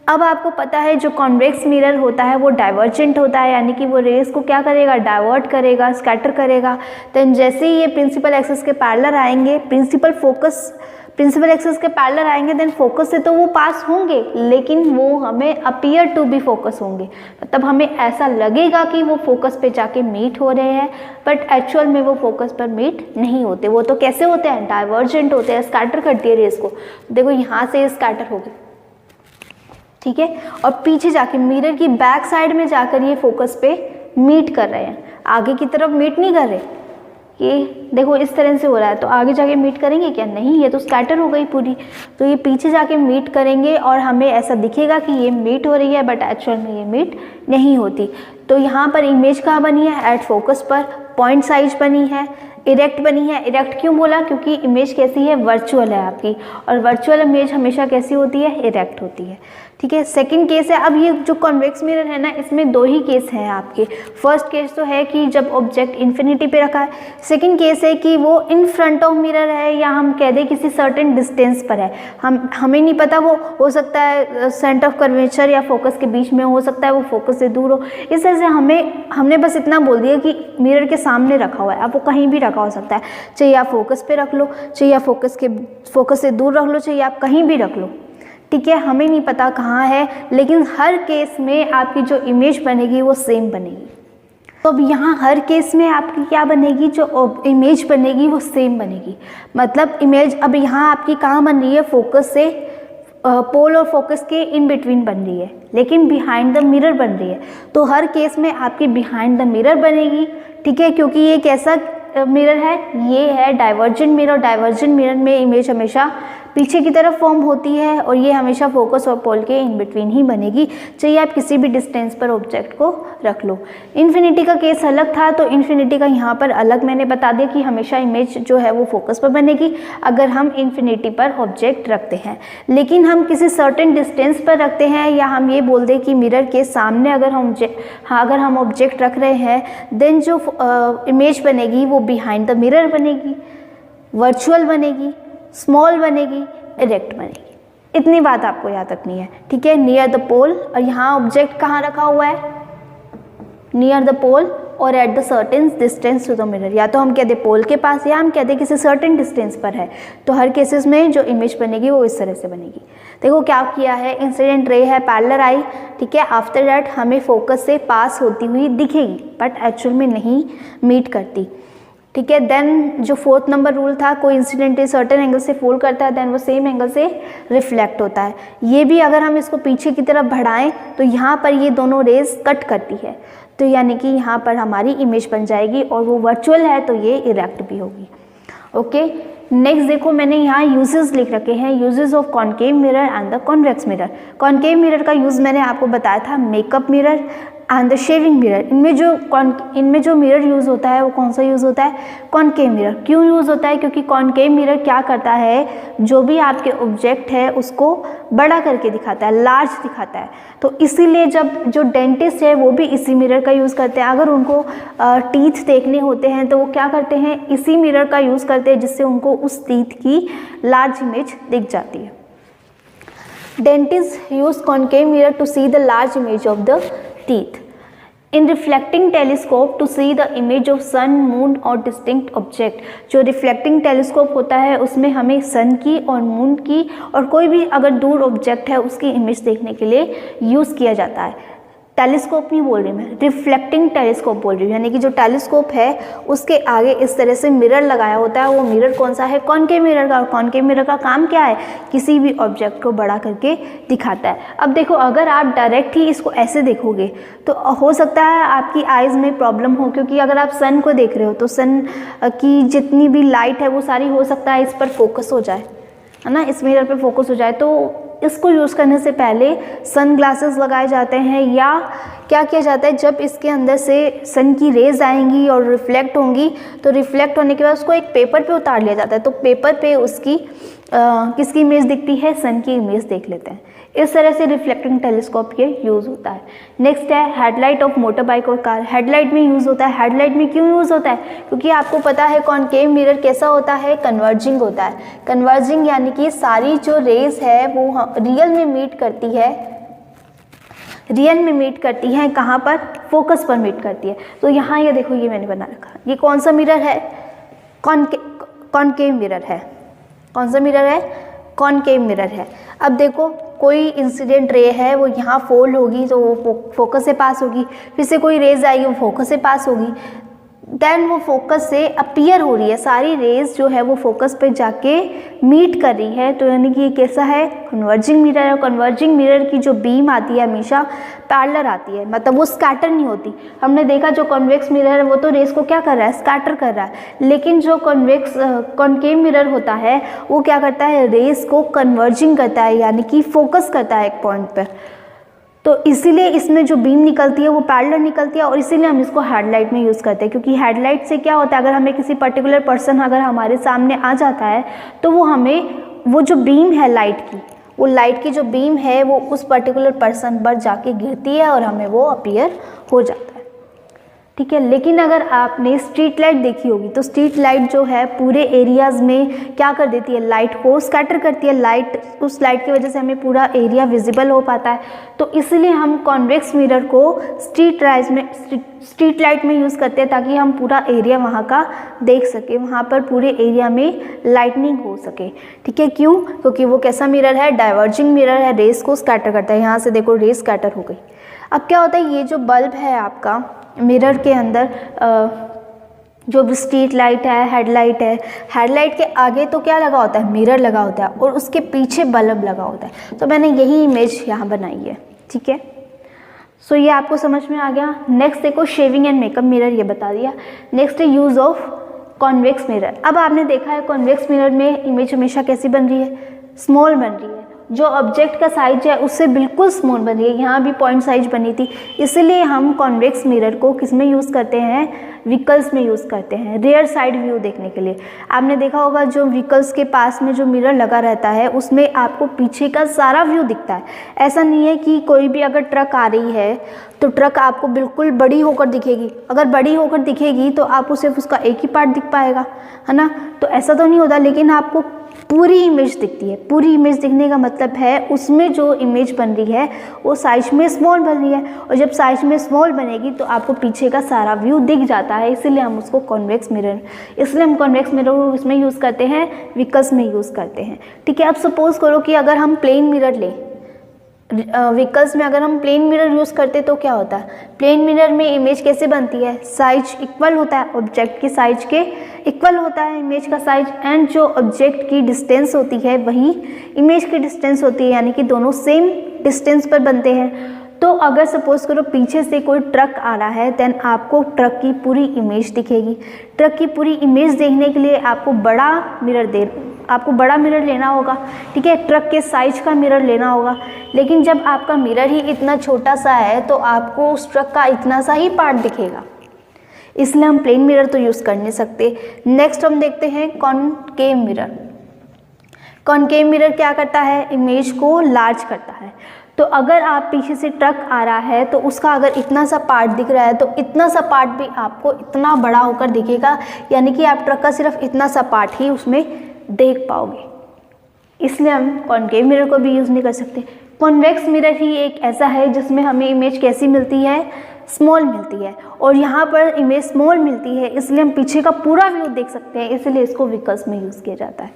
अब आपको पता है जो कॉन्वेक्स मिरर होता है वो डाइवर्जेंट होता है, यानी कि वो रेस को क्या करेगा, डाइवर्ट करेगा, स्कैटर करेगा। देन जैसे ही ये प्रिंसिपल एक्सिस के पैरेलल आएंगे, प्रिंसिपल एक्सिस के पैरेलल आएंगे, देन फोकस से तो वो पास होंगे लेकिन वो हमें अपीयर टू बी फोकस होंगे, मतलब हमें ऐसा लगेगा कि वो फोकस पे जाके मीट हो रहे हैं, बट एक्चुअल में वो फोकस पर मीट नहीं होते। वो तो कैसे होते हैं, डाइवर्जेंट होते हैं, स्कैटर करती है रेस को। देखो यहाँ से स्कैटर हो गई, ठीक है, और पीछे जाके मिरर की बैक साइड में जाकर ये फोकस पे मीट कर रहे हैं, आगे की तरफ मीट नहीं कर रहे। ये देखो इस तरह से हो रहा है, तो आगे जाके मीट करेंगे क्या, नहीं, ये तो स्कैटर हो गई पूरी। तो ये पीछे जाके मीट करेंगे और हमें ऐसा दिखेगा कि ये मीट हो रही है, बट एक्चुअल में ये मीट नहीं होती। तो यहाँ पर इमेज कहाँ बनी है, एट फोकस पर, पॉइंट साइज बनी है, इरेक्ट बनी है। इरेक्ट क्यों बोला, क्योंकि इमेज कैसी है, वर्चुअल है आपकी, और वर्चुअल इमेज हमेशा कैसी होती है, इरेक्ट होती है। ठीक है, सेकंड केस है, अब ये जो कॉन्वेक्स मिरर है ना, इसमें दो ही केस हैं आपके। फर्स्ट केस तो है कि जब ऑब्जेक्ट इन्फिनिटी पे रखा है, सेकंड केस है कि वो इन फ्रंट ऑफ मिरर है, या हम कह दें किसी सर्टेन डिस्टेंस पर है, हमें नहीं पता, वो हो सकता है सेंटर ऑफ कर्वेचर या फोकस के बीच में, हो सकता है वो फोकस से दूर हो। इस तरह से हमने बस इतना बोल दिया कि मिरर के सामने रखा हुआ है, अब वो कहीं भी रखा हो सकता है, चाहिए आप फोकस पे रख लो, चाहिए आप फोकस से दूर रख लो, चाहिए आप कहीं भी रख लो। ठीक है, हमें नहीं पता कहाँ है, लेकिन हर केस में आपकी जो इमेज बनेगी वो सेम बनेगी। तो अब यहाँ हर केस में आपकी क्या बनेगी, जो इमेज बनेगी वो सेम बनेगी। मतलब इमेज अब यहाँ आपकी कहाँ बन रही है, फोकस से पोल और फोकस के इन बिटवीन बन रही है, लेकिन बिहाइंड द मिरर बन रही है। तो हर केस में आपकी बिहाइंड द मिरर बनेगी। ठीक है, क्योंकि ये कैसा मिरर है, ये है डाइवर्जेंट मिरर। डाइवर्जेंट मिरर में इमेज हमेशा पीछे की तरफ फॉर्म होती है, और ये हमेशा फोकस और पोल के इन बिटवीन ही बनेगी, चाहिए आप किसी भी डिस्टेंस पर ऑब्जेक्ट को रख लो। इन्फिनिटी का केस अलग था, तो इन्फिनिटी का यहाँ पर अलग मैंने बता दिया कि हमेशा इमेज जो है वो फोकस पर बनेगी अगर हम इन्फिनिटी पर ऑब्जेक्ट रखते हैं। लेकिन हम किसी सर्टेन डिस्टेंस पर रखते हैं, या हम ये बोल दें कि मिरर के सामने अगर हम ऑब्जेक्ट रख रहे हैं, देन जो इमेज बनेगी वो बिहाइंड द मिरर बनेगी, वर्चुअल बनेगी, स्मॉल बनेगी, इरेक्ट बनेगी। इतनी बात आपको याद रखनी है। ठीक है, नियर द पोल, और यहाँ ऑब्जेक्ट कहाँ रखा हुआ है, नियर द पोल और at the certain distance to the mirror. या तो हम कहते पोल के पास, या हम कहते किसी सर्टेन डिस्टेंस पर है। तो हर केसेस में जो इमेज बनेगी वो इस तरह से बनेगी। देखो क्या किया है, इंसिडेंट रे है, पैरेलल आई, ठीक है, आफ्टर दैट हमें फोकस से पास होती हुई दिखेगी, बट एक्चुअल में नहीं मीट करती। ठीक है। देन जो फोर्थ नंबर रूल था, कोई इंसिडेंट सर्टेन एंगल से फोल्ड करता है देन वो सेम एंगल से रिफ्लेक्ट होता है। ये भी अगर हम इसको पीछे की तरफ बढ़ाएं तो यहाँ पर ये दोनों रेज कट करती है, तो यानी कि यहाँ पर हमारी इमेज बन जाएगी और वो वर्चुअल है तो ये इरेक्ट भी होगी। ओके, नेक्स्ट देखो मैंने यहाँ यूजेस लिख रखे हैं, uses of concave mirror and the convex mirror. Concave mirror का यूज़ मैंने आपको बताया था, makeup mirror and the shaving mirror. इनमें जो मिरर यूज़ होता है वो कौन सा यूज़ होता है, कॉनकेव मिरर। क्यों यूज़ होता है, क्योंकि कॉनकेव मिरर क्या करता है, जो भी आपके ऑब्जेक्ट है उसको बड़ा करके दिखाता है, लार्ज दिखाता है। तो इसीलिए जब जो डेंटिस्ट है वो भी इसी मिरर का यूज़ करते हैं। अगर उनको टीथ देखने होते हैं तो वो क्या करते हैं, इसी मिरर का यूज़ करते हैं, जिससे उनको उस टीथ की लार्ज इमेज दिख जाती है। Dentist use concave mirror to see the large image of the teeth. In reflecting telescope to see the image of sun, moon और distinct object. जो रिफ्लेक्टिंग टेलीस्कोप होता है उसमें हमें सन की और मून की और कोई भी अगर दूर ऑब्जेक्ट है उसकी इमेज देखने के लिए यूज़ किया जाता है। टेलीस्कोप नहीं बोल रही मैं, रिफ्लेक्टिंग टेलीस्कोप बोल रही हूँ, यानी कि जो टेलीस्कोप है उसके आगे इस तरह से मिरर लगाया होता है। वो मिरर कौन सा है, कॉनकेव मिरर का। और कॉनकेव मिरर का काम क्या है, किसी भी ऑब्जेक्ट को बड़ा करके दिखाता है। अब देखो अगर आप डायरेक्ट ही इसको ऐसे देखोगे तो हो सकता है आपकी आइज़ में प्रॉब्लम हो, क्योंकि अगर आप सन को देख रहे हो तो सन की जितनी भी लाइट है वो सारी हो सकता है इस पर फोकस हो जाए, है ना, इस मिरर पे फोकस हो जाए। तो इसको यूज़ करने से पहले सन ग्लासेस लगाए जाते हैं, या क्या किया जाता है, जब इसके अंदर से सन की रेज आएंगी और रिफ्लेक्ट होंगी तो रिफ्लेक्ट होने के बाद उसको एक पेपर पे उतार लिया जाता है। तो पेपर पे उसकी किसकी इमेज दिखती है, सन की इमेज देख लेते हैं। इस तरह से रिफ्लेक्टिंग टेलीस्कोप ये यूज़ होता है। नेक्स्ट है हेडलाइट ऑफ मोटर बाइक और कार। हेडलाइट में यूज़ होता है। हेडलाइट में क्यों यूज़ होता है, क्योंकि आपको पता है कॉनकेव मिरर कैसा होता है, कन्वर्जिंग होता है। कन्वर्जिंग यानी कि सारी जो रेज है वो रियल में मीट करती है, रियल में मीट करती है कहाँ पर, फोकस पर मीट करती है। तो यहाँ ये देखो, ये मैंने बना रखा, ये कौन सा मिरर है, कॉनकेव मिरर है। कौन सा मिरर है, कॉनकेव मिरर है। अब देखो कोई इंसिडेंट रे है वो यहाँ फोल्ड होगी तो वो फोकस से पास होगी, फिर से कोई रेज आएगी वो फोकस से पास होगी, देन वो फोकस से अपीयर हो रही है, सारी रेज जो है वो फोकस पे जाके मीट कर रही है। तो यानी कि ये कैसा है, कन्वर्जिंग मिरर है। कन्वर्जिंग मिरर की जो बीम आती है हमेशा पैरेलल आती है, मतलब वो स्कैटर नहीं होती। हमने देखा जो कॉन्वेक्स मिरर है वो तो रेज को क्या कर रहा है, स्कैटर कर रहा है, लेकिन जो कॉनकेव मिरर होता है वो क्या करता है, रेज को कन्वर्जिंग करता है, यानी कि फोकस करता है एक पॉइंट पर। तो इसीलिए इसमें जो बीम निकलती है वो पैरेलल निकलती है, और इसीलिए हम इसको हेडलाइट में यूज़ करते हैं। क्योंकि हेडलाइट से क्या होता है, अगर हमें किसी पर्टिकुलर पर्सन अगर हमारे सामने आ जाता है तो वो हमें वो जो बीम है लाइट की, वो लाइट की जो बीम है वो उस पर्टिकुलर पर्सन पर जाके गिरती है और हमें वो अपीयर हो जाता है। ठीक है, लेकिन अगर आपने स्ट्रीट लाइट देखी होगी तो स्ट्रीट लाइट जो है पूरे एरियाज़ में क्या कर देती है, लाइट को स्कैटर करती है। लाइट, उस लाइट की वजह से हमें पूरा एरिया विजिबल हो पाता है। तो इसलिए हम कॉन्वेक्स मिरर को स्ट्रीट लाइट में यूज़ करते हैं, ताकि हम पूरा एरिया वहाँ का देख सके, वहाँ पर पूरे एरिया में लाइटनिंग हो सके। ठीक है, क्यों, क्योंकि वो कैसा मिरर है, डाइवर्जिंग मिरर है, रेस को स्कैटर करता है। यहाँ से देखो रेस स्कैटर हो गई। अब क्या होता है, ये जो बल्ब है आपका मिरर के अंदर, जो भी स्ट्रीट लाइट है, हेडलाइट है, हेडलाइट के आगे तो क्या लगा होता है, मिरर लगा होता है, और उसके पीछे बल्ब लगा होता है। तो मैंने यही इमेज यहाँ बनाई है। ठीक है, सो ये आपको समझ में आ गया। नेक्स्ट देखो शेविंग एंड मेकअप मिरर, ये बता दिया। नेक्स्ट है यूज़ ऑफ कॉन्वेक्स मिरर। अब आपने देखा है कॉन्वेक्स मिरर में इमेज हमेशा कैसी बन रही है, स्मॉल बन रही है। जो ऑब्जेक्ट का साइज है उससे बिल्कुल स्मॉल बन रही है, यहाँ भी पॉइंट साइज बनी थी। इसलिए हम कॉन्वेक्स मिरर को किस में यूज़ करते हैं, व्हीकल्स में यूज़ करते हैं, रियर साइड व्यू देखने के लिए। आपने देखा होगा जो व्हीकल्स के पास में जो मिरर लगा रहता है उसमें आपको पीछे का सारा व्यू दिखता है। ऐसा नहीं है कि कोई भी अगर ट्रक आ रही है तो ट्रक आपको बिल्कुल बड़ी होकर दिखेगी। अगर बड़ी होकर दिखेगी तो आपको सिर्फ उसका एक ही पार्ट दिख पाएगा, है ना। तो ऐसा तो नहीं होता, लेकिन आपको पूरी इमेज दिखती है। पूरी इमेज दिखने का मतलब है उसमें जो इमेज बन रही है वो साइज में स्मॉल बन रही है, और जब साइज में स्मॉल बनेगी तो आपको पीछे का सारा व्यू दिख जाता है। इसीलिए हम उसको कॉन्वेक्स मिरर को इसमें यूज़ करते हैं, व्हीकल्स में यूज़ करते हैं। ठीक है, अब सपोज करो कि अगर हम प्लेन मिरर लें, व्हीकल्स में अगर हम प्लेन मिरर यूज़ करते तो क्या होता है, प्लेन मिरर में इमेज कैसे बनती है, साइज इक्वल होता है, ऑब्जेक्ट की साइज के इक्वल होता है इमेज का साइज, एंड जो ऑब्जेक्ट की डिस्टेंस होती है वही इमेज की डिस्टेंस होती है, यानी कि दोनों सेम डिस्टेंस पर बनते हैं। तो अगर सपोज करो पीछे से कोई ट्रक आ रहा है, देन आपको ट्रक की पूरी इमेज दिखेगी। ट्रक की पूरी इमेज देखने के लिए आपको बड़ा मिरर लेना होगा, ठीक है, ट्रक के साइज का मिरर लेना होगा। लेकिन जब आपका मिरर ही इतना छोटा सा है तो आपको उस ट्रक का इतना सा ही पार्ट दिखेगा, इसलिए हम प्लेन मिरर तो यूज़ कर नहीं सकते। नेक्स्ट हम देखते हैं कॉनकेव मिरर। कॉनकेव मिरर क्या करता है, इमेज को लार्ज करता है। तो अगर आप पीछे से ट्रक आ रहा है तो उसका अगर इतना सा पार्ट दिख रहा है तो इतना सा पार्ट भी आपको इतना बड़ा होकर दिखेगा, यानी कि आप ट्रक का सिर्फ इतना सा पार्ट ही उसमें देख पाओगे। इसलिए हम कॉनकेव मिरर को भी यूज़ नहीं कर सकते। कॉन्वेक्स मिरर ही एक ऐसा है जिसमें हमें इमेज कैसी मिलती है, स्मॉल मिलती है, और यहाँ पर इमेज स्मॉल मिलती है इसलिए हम पीछे का पूरा व्यू देख सकते हैं, इसलिए इसको व्हीकल्स में यूज़ किया जाता है।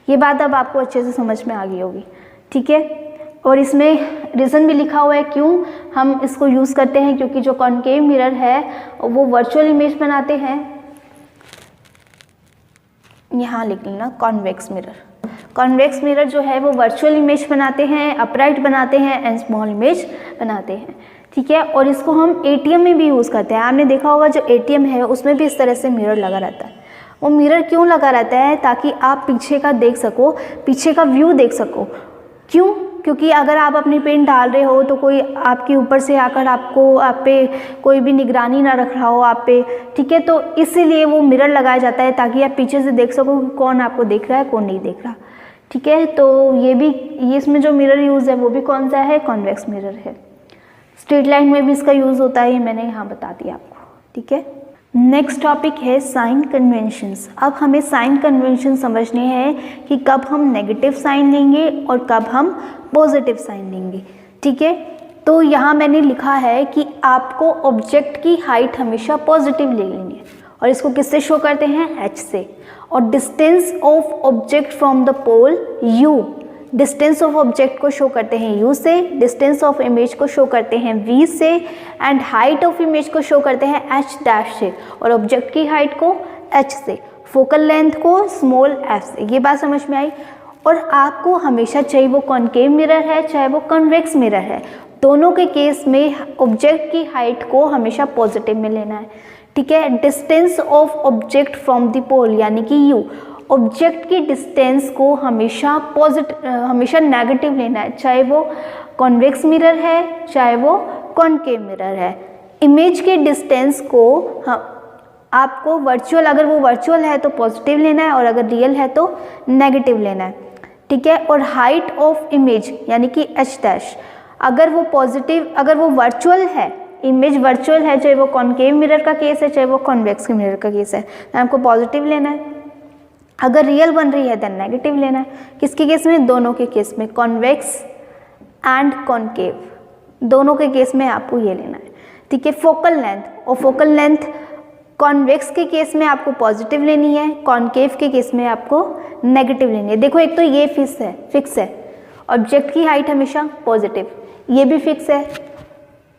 ये बात अब आपको अच्छे से समझ में आ गई होगी, ठीक है। और इसमें रीज़न भी लिखा हुआ है क्यों हम इसको यूज़ करते हैं, क्योंकि जो कॉनकेव मिरर है वो वर्चुअल इमेज बनाते हैं। यहाँ लिख लेना कॉन्वेक्स मिरर। कॉन्वेक्स मिरर जो है वो वर्चुअल इमेज बनाते हैं, अपराइट बनाते हैं एंड स्मॉल इमेज बनाते हैं, ठीक है। और इसको हम एटीएम में भी यूज़ करते हैं। आपने देखा होगा जो एटीएम है उसमें भी इस तरह से मिरर लगा रहता है। वो मिरर क्यों लगा रहता है, ताकि आप पीछे का देख सको, पीछे का व्यू देख सको। क्यों, क्योंकि अगर आप अपनी पिन डाल रहे हो तो कोई आपके ऊपर से आकर आप पे कोई भी निगरानी ना रख रहा हो आप पे, ठीक है। तो इसीलिए वो मिरर लगाया जाता है ताकि आप पीछे से देख सको कि कौन आपको देख रहा है कौन नहीं देख रहा, ठीक है। तो ये इसमें जो मिरर यूज़ है वो भी कौन सा है, कॉन्वेक्स मिरर है। स्ट्रेट लाइन में भी इसका यूज़ होता है, मैंने यहाँ बता दिया आपको, ठीक है। नेक्स्ट टॉपिक है साइन कन्वेंशंस। अब हमें साइन कन्वेंशन समझने हैं कि कब हम नेगेटिव साइन लेंगे और कब हम पॉजिटिव साइन लेंगे, ठीक है। तो यहाँ मैंने लिखा है कि आपको ऑब्जेक्ट की हाइट हमेशा पॉजिटिव ले लेनी है, और इसको किससे शो करते हैं, h से। और distance of object from the pole u, distance of object को शो करते हैं u से, डिस्टेंस ऑफ इमेज को शो करते हैं v से, एंड हाइट ऑफ इमेज को शो करते हैं h डैश से, और ऑब्जेक्ट की हाइट को h से, फोकल लेंथ को स्मॉल f से। ये बात समझ में आई। और आपको हमेशा, चाहे वो कॉनकेव मिरर है चाहे वो कन्वेक्स मिरर है, दोनों के केस में ऑब्जेक्ट की हाइट को हमेशा पॉजिटिव में लेना है, ठीक है। Distance of object from the pole यानी कि u, ऑब्जेक्ट की डिस्टेंस को हमेशा नेगेटिव लेना है, चाहे वो कॉन्वेक्स मिरर है चाहे वो कॉनकेव मिरर है। इमेज के डिस्टेंस को आपको वर्चुअल, अगर वो वर्चुअल है तो पॉजिटिव लेना है और अगर रियल है तो नेगेटिव लेना है, ठीक है। और हाइट ऑफ इमेज यानी कि h डैश, अगर वो वर्चुअल है, इमेज वर्चुअल है, चाहे वो कॉनकेव मिरर का केस है चाहे वो कॉन्वेक्स मिरर का केस है, तो आपको पॉजिटिव लेना है। अगर रियल बन रही है देन नेगेटिव लेना है। किसके केस में, दोनों के केस में, कॉन्वेक्स एंड कॉनकेव, दोनों के केस में आपको ये लेना है, ठीक है। फोकल लेंथ, और फोकल लेंथ कॉन्वेक्स के केस में आपको पॉजिटिव लेनी है, कॉनकेव के केस में आपको नेगेटिव लेनी है। देखो एक तो ये फिक्स है, ऑब्जेक्ट की हाइट हमेशा पॉजिटिव, ये भी फिक्स है,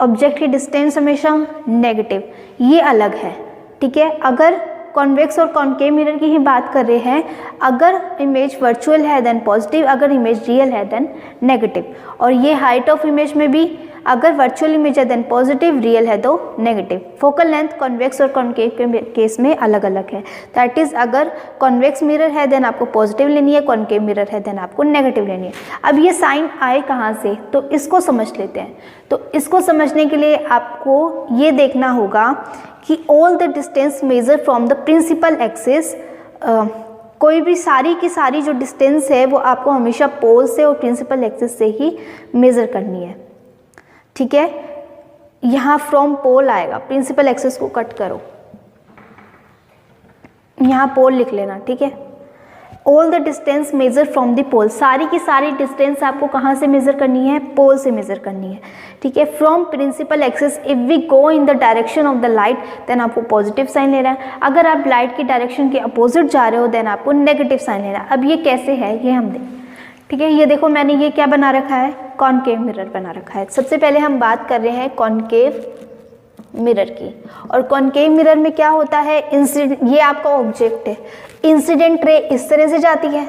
ऑब्जेक्ट की डिस्टेंस हमेशा नेगेटिव, ये अलग है, ठीक है। अगर कॉन्वेक्स और कॉनकेव मिरर की ही बात कर रहे हैं, अगर इमेज वर्चुअल है देन पॉजिटिव, अगर इमेज रियल है देन नेगेटिव। और ये हाइट ऑफ इमेज में भी अगर वर्चुअल इमेज है देन पॉजिटिव, रियल है तो नेगेटिव। फोकल लेंथ कॉन्वेक्स और कॉनकेव के केस में अलग अलग है। दैट इज अगर कॉन्वेक्स मिरर है देन आपको पॉजिटिव लेनी है, कॉनकेव मिरर है देन आपको नेगेटिव लेनी है। अब ये साइन आए कहाँ से, तो इसको समझ लेते हैं। तो इसको समझने के लिए आपको ये देखना होगा कि all the distance measure from the principal axis, कोई भी सारी की सारी जो डिस्टेंस है वो आपको हमेशा पोल से और प्रिंसिपल एक्सिस से ही मेज़र करनी है, ठीक है। यहाँ फ्रॉम पोल आएगा, प्रिंसिपल एक्सिस को कट करो, यहाँ पोल लिख लेना, ठीक है। All the distance measure from the pole, सारी की सारी डिस्टेंस आपको कहाँ से मेजर करनी है, पोल से मेजर करनी है, ठीक है। From principal axis if we go in the direction of the light then आपको पॉजिटिव साइन लेना है। अगर आप लाइट की डायरेक्शन के अपोजिट जा रहे हो देन आपको नेगेटिव साइन लेना है। अब ये कैसे है ये हम देखें, ठीक है। ये देखो मैंने ये क्या बना रखा है, कॉनकेव मिरर बना रखा है। सबसे पहले हम बात कर रहे हैं कॉनकेव मिरर की। और कॉनकेव मिरर में क्या होता है, ये आपका ऑब्जेक्ट है, इंसिडेंट रे इस तरह से जाती है,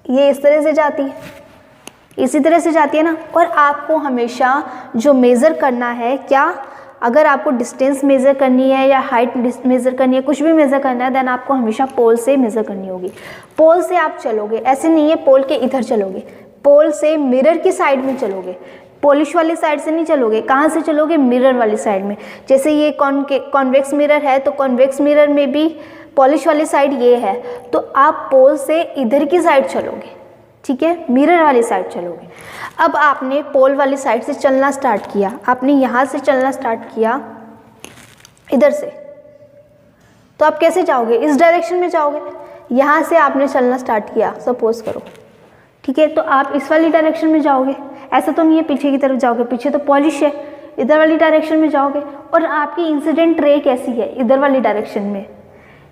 ये इस तरह से जाती है, इसी तरह से जाती है ना। और आपको हमेशा जो मेज़र करना है, क्या, अगर आपको डिस्टेंस मेज़र करनी है या हाइट मेज़र करनी है, कुछ भी मेज़र करना है, देन आपको हमेशा पोल से मेज़र करनी होगी। पोल से आप चलोगे, ऐसे नहीं है पोल के इधर चलोगे, पोल से मिरर की साइड में चलोगे, पॉलिश वाली साइड से नहीं चलोगे। कहाँ से चलोगे, मिरर वाली साइड में। जैसे ये कॉन्वेक्स मिरर है, तो कॉन्वेक्स मिरर में भी पॉलिश वाली साइड ये है, तो आप पोल से इधर की साइड चलोगे, ठीक है, मिरर वाली साइड चलोगे। अब आपने पोल वाली साइड से चलना स्टार्ट किया, आपने यहाँ से चलना स्टार्ट किया इधर से, तो आप कैसे जाओगे, इस डायरेक्शन में जाओगे। यहाँ से आपने चलना स्टार्ट किया, सपोज करो, ठीक है, तो आप इस वाली डायरेक्शन में जाओगे। ऐसा तो नहीं है पीछे की तरफ जाओगे, पीछे तो पॉलिश है, इधर वाली डायरेक्शन में जाओगे। और आपकी इंसिडेंट रे कैसी है, इधर वाली डायरेक्शन में।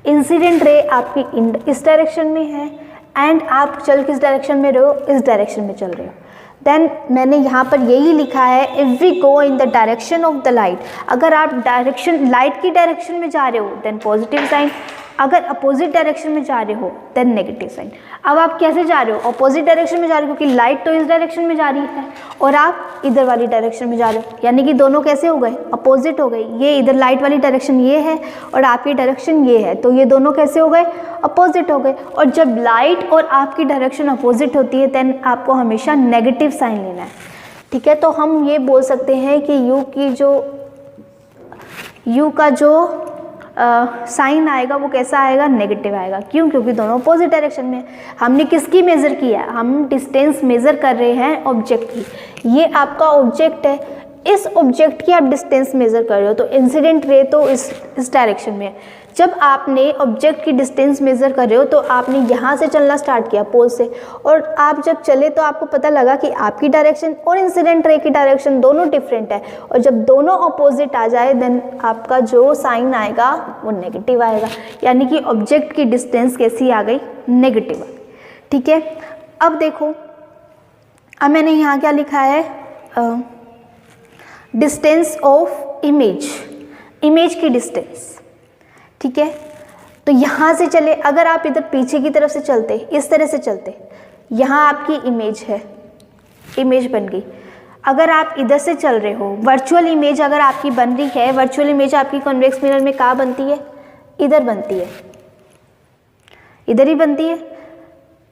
इंसिडेंट रे आपकी इस डायरेक्शन में है, एंड आप चल किस डायरेक्शन में रहे हो, इस डायरेक्शन में चल रहे हो। देन मैंने यहाँ पर यही लिखा है, if we go in the direction of the light, अगर आप डायरेक्शन लाइट की डायरेक्शन में जा रहे हो देन पॉजिटिव साइन, अगर अपोजिट डायरेक्शन में जा रहे हो देन नेगेटिव साइन। अब आप कैसे जा रहे हो, अपोजिट डायरेक्शन में जा रहे हो, क्योंकि लाइट तो इस डायरेक्शन में जा रही है और आप इधर वाली डायरेक्शन में जा रहे हो, यानी कि दोनों कैसे हो गए, अपोजिट हो गए। ये इधर लाइट वाली डायरेक्शन ये है और आपकी डायरेक्शन ये है, तो ये दोनों कैसे हो गए, अपोजिट हो गए। और जब लाइट और आपकी डायरेक्शन अपोजिट होती है देन आपको हमेशा नेगेटिव साइन लेना है, ठीक है। तो हम ये बोल सकते हैं कि यू का जो साइन आएगा वो कैसा आएगा, नेगेटिव आएगा। क्यों, क्योंकि दोनों अपोजिट डायरेक्शन में। हमने किसकी मेज़र किया है, हम डिस्टेंस मेज़र कर रहे हैं ऑब्जेक्ट की। ये आपका ऑब्जेक्ट है, इस ऑब्जेक्ट की आप डिस्टेंस मेज़र कर रहे हो, तो इंसिडेंट रे तो इस डायरेक्शन में है। जब आपने ऑब्जेक्ट की डिस्टेंस मेज़र कर रहे हो तो आपने यहाँ से चलना स्टार्ट किया पोल से, और आप जब चले तो आपको पता लगा कि आपकी डायरेक्शन और इंसिडेंट रे की डायरेक्शन दोनों डिफरेंट है, और जब दोनों अपोजिट आ जाए देन आपका जो साइन आएगा वो नेगेटिव आएगा, यानी कि ऑब्जेक्ट की डिस्टेंस कैसी आ गई, नेगेटिव आ गई, ठीक है। अब देखो, अब मैंने यहाँ क्या लिखा है, डिस्टेंस ऑफ इमेज की डिस्टेंस, ठीक है। तो यहाँ से चले, अगर आप इधर पीछे की तरफ से चलते, इस तरह से चलते, यहाँ आपकी इमेज है, इमेज बन गई। अगर आप इधर से चल रहे हो, वर्चुअल इमेज अगर आपकी बन रही है, वर्चुअल इमेज आपकी कॉन्वेक्स मिरर में कहाँ बनती है, इधर बनती है, इधर ही बनती है।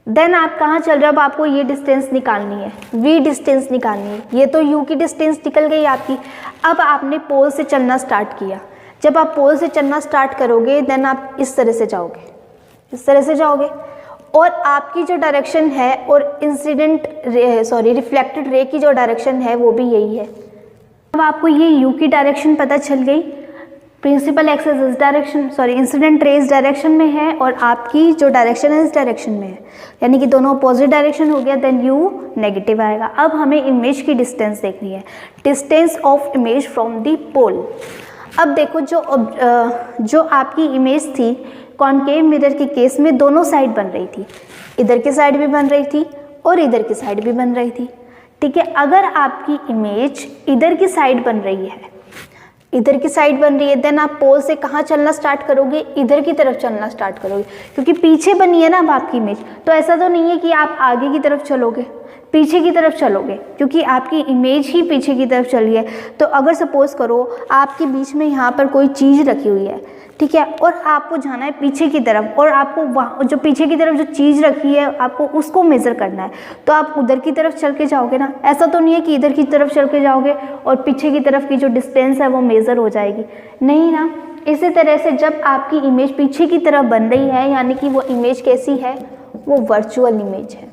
देन आप कहाँ चल रहे हो, अब आपको ये डिस्टेंस निकालनी है, वी डिस्टेंस निकालनी है। ये तो यू की डिस्टेंस निकल गई आपकी। अब आपने पोल से चलना स्टार्ट किया। जब आप पोल से चलना स्टार्ट करोगे देन आप इस तरह से जाओगे, इस तरह से जाओगे, और आपकी जो डायरेक्शन है और रिफ्लेक्टेड रे की जो डायरेक्शन है वो भी यही है। अब आपको ये यू की डायरेक्शन पता चल गई, प्रिंसिपल एक्सिस इस डायरेक्शन, इंसिडेंट रे इस डायरेक्शन में है और आपकी जो डायरेक्शन है इस डायरेक्शन में है, यानी कि दोनों अपोजिट डायरेक्शन हो गया, देन यू नेगेटिव आएगा। अब हमें इमेज की डिस्टेंस देखनी है, distance of image from the pole. अब देखो, जो आपकी इमेज थी कॉनकेव मिरर के केस में दोनों साइड बन रही थी, इधर की साइड भी बन रही थी और इधर की साइड भी बन रही थी, ठीक है। अगर आपकी इमेज इधर की साइड बन रही है, इधर की साइड बन रही है, देन आप पोल से कहाँ चलना स्टार्ट करोगे, इधर की तरफ चलना स्टार्ट करोगे, क्योंकि पीछे बनी है ना अब आपकी इमेज। तो ऐसा तो नहीं है कि आप आगे की तरफ चलोगे, पीछे की तरफ चलोगे, क्योंकि आपकी इमेज ही पीछे की तरफ चली है। तो अगर सपोज करो आपके बीच में यहाँ पर कोई चीज़ रखी हुई है, ठीक है, और आपको जाना है पीछे की तरफ, और आपको वहाँ जो पीछे की तरफ जो चीज़ रखी है आपको उसको मेज़र करना है, तो आप उधर की तरफ चल के जाओगे ना। ऐसा तो नहीं है कि इधर की तरफ चल के जाओगे और पीछे की तरफ की जो डिस्टेंस है वो मेज़र हो जाएगी, नहीं ना। इसी तरह से जब आपकी इमेज पीछे की तरफ बन रही है, यानी कि वो इमेज कैसी है, वो वर्चुअल इमेज है,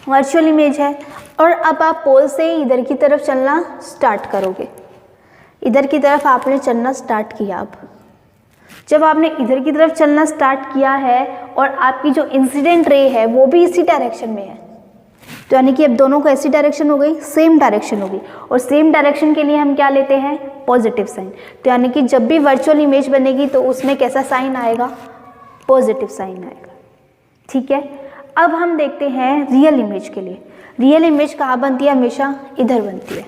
वर्चुअल इमेज है। और अब आप पोल से इधर की तरफ चलना स्टार्ट करोगे, इधर की तरफ आपने चलना स्टार्ट किया। अब जब आपने इधर की तरफ चलना स्टार्ट किया है और आपकी जो इंसिडेंट रे है वो भी इसी डायरेक्शन में है, तो यानी कि अब दोनों को ऐसी डायरेक्शन हो गई, सेम डायरेक्शन होगी, और सेम डायरेक्शन के लिए हम क्या लेते हैं, पॉजिटिव साइन। तो यानी कि जब भी वर्चुअल इमेज बनेगी तो उसमें कैसा साइन आएगा, पॉजिटिव साइन आएगा, ठीक है। अब हम देखते हैं रियल इमेज के लिए। रियल इमेज कहाँ बनती है? हमेशा इधर बनती है,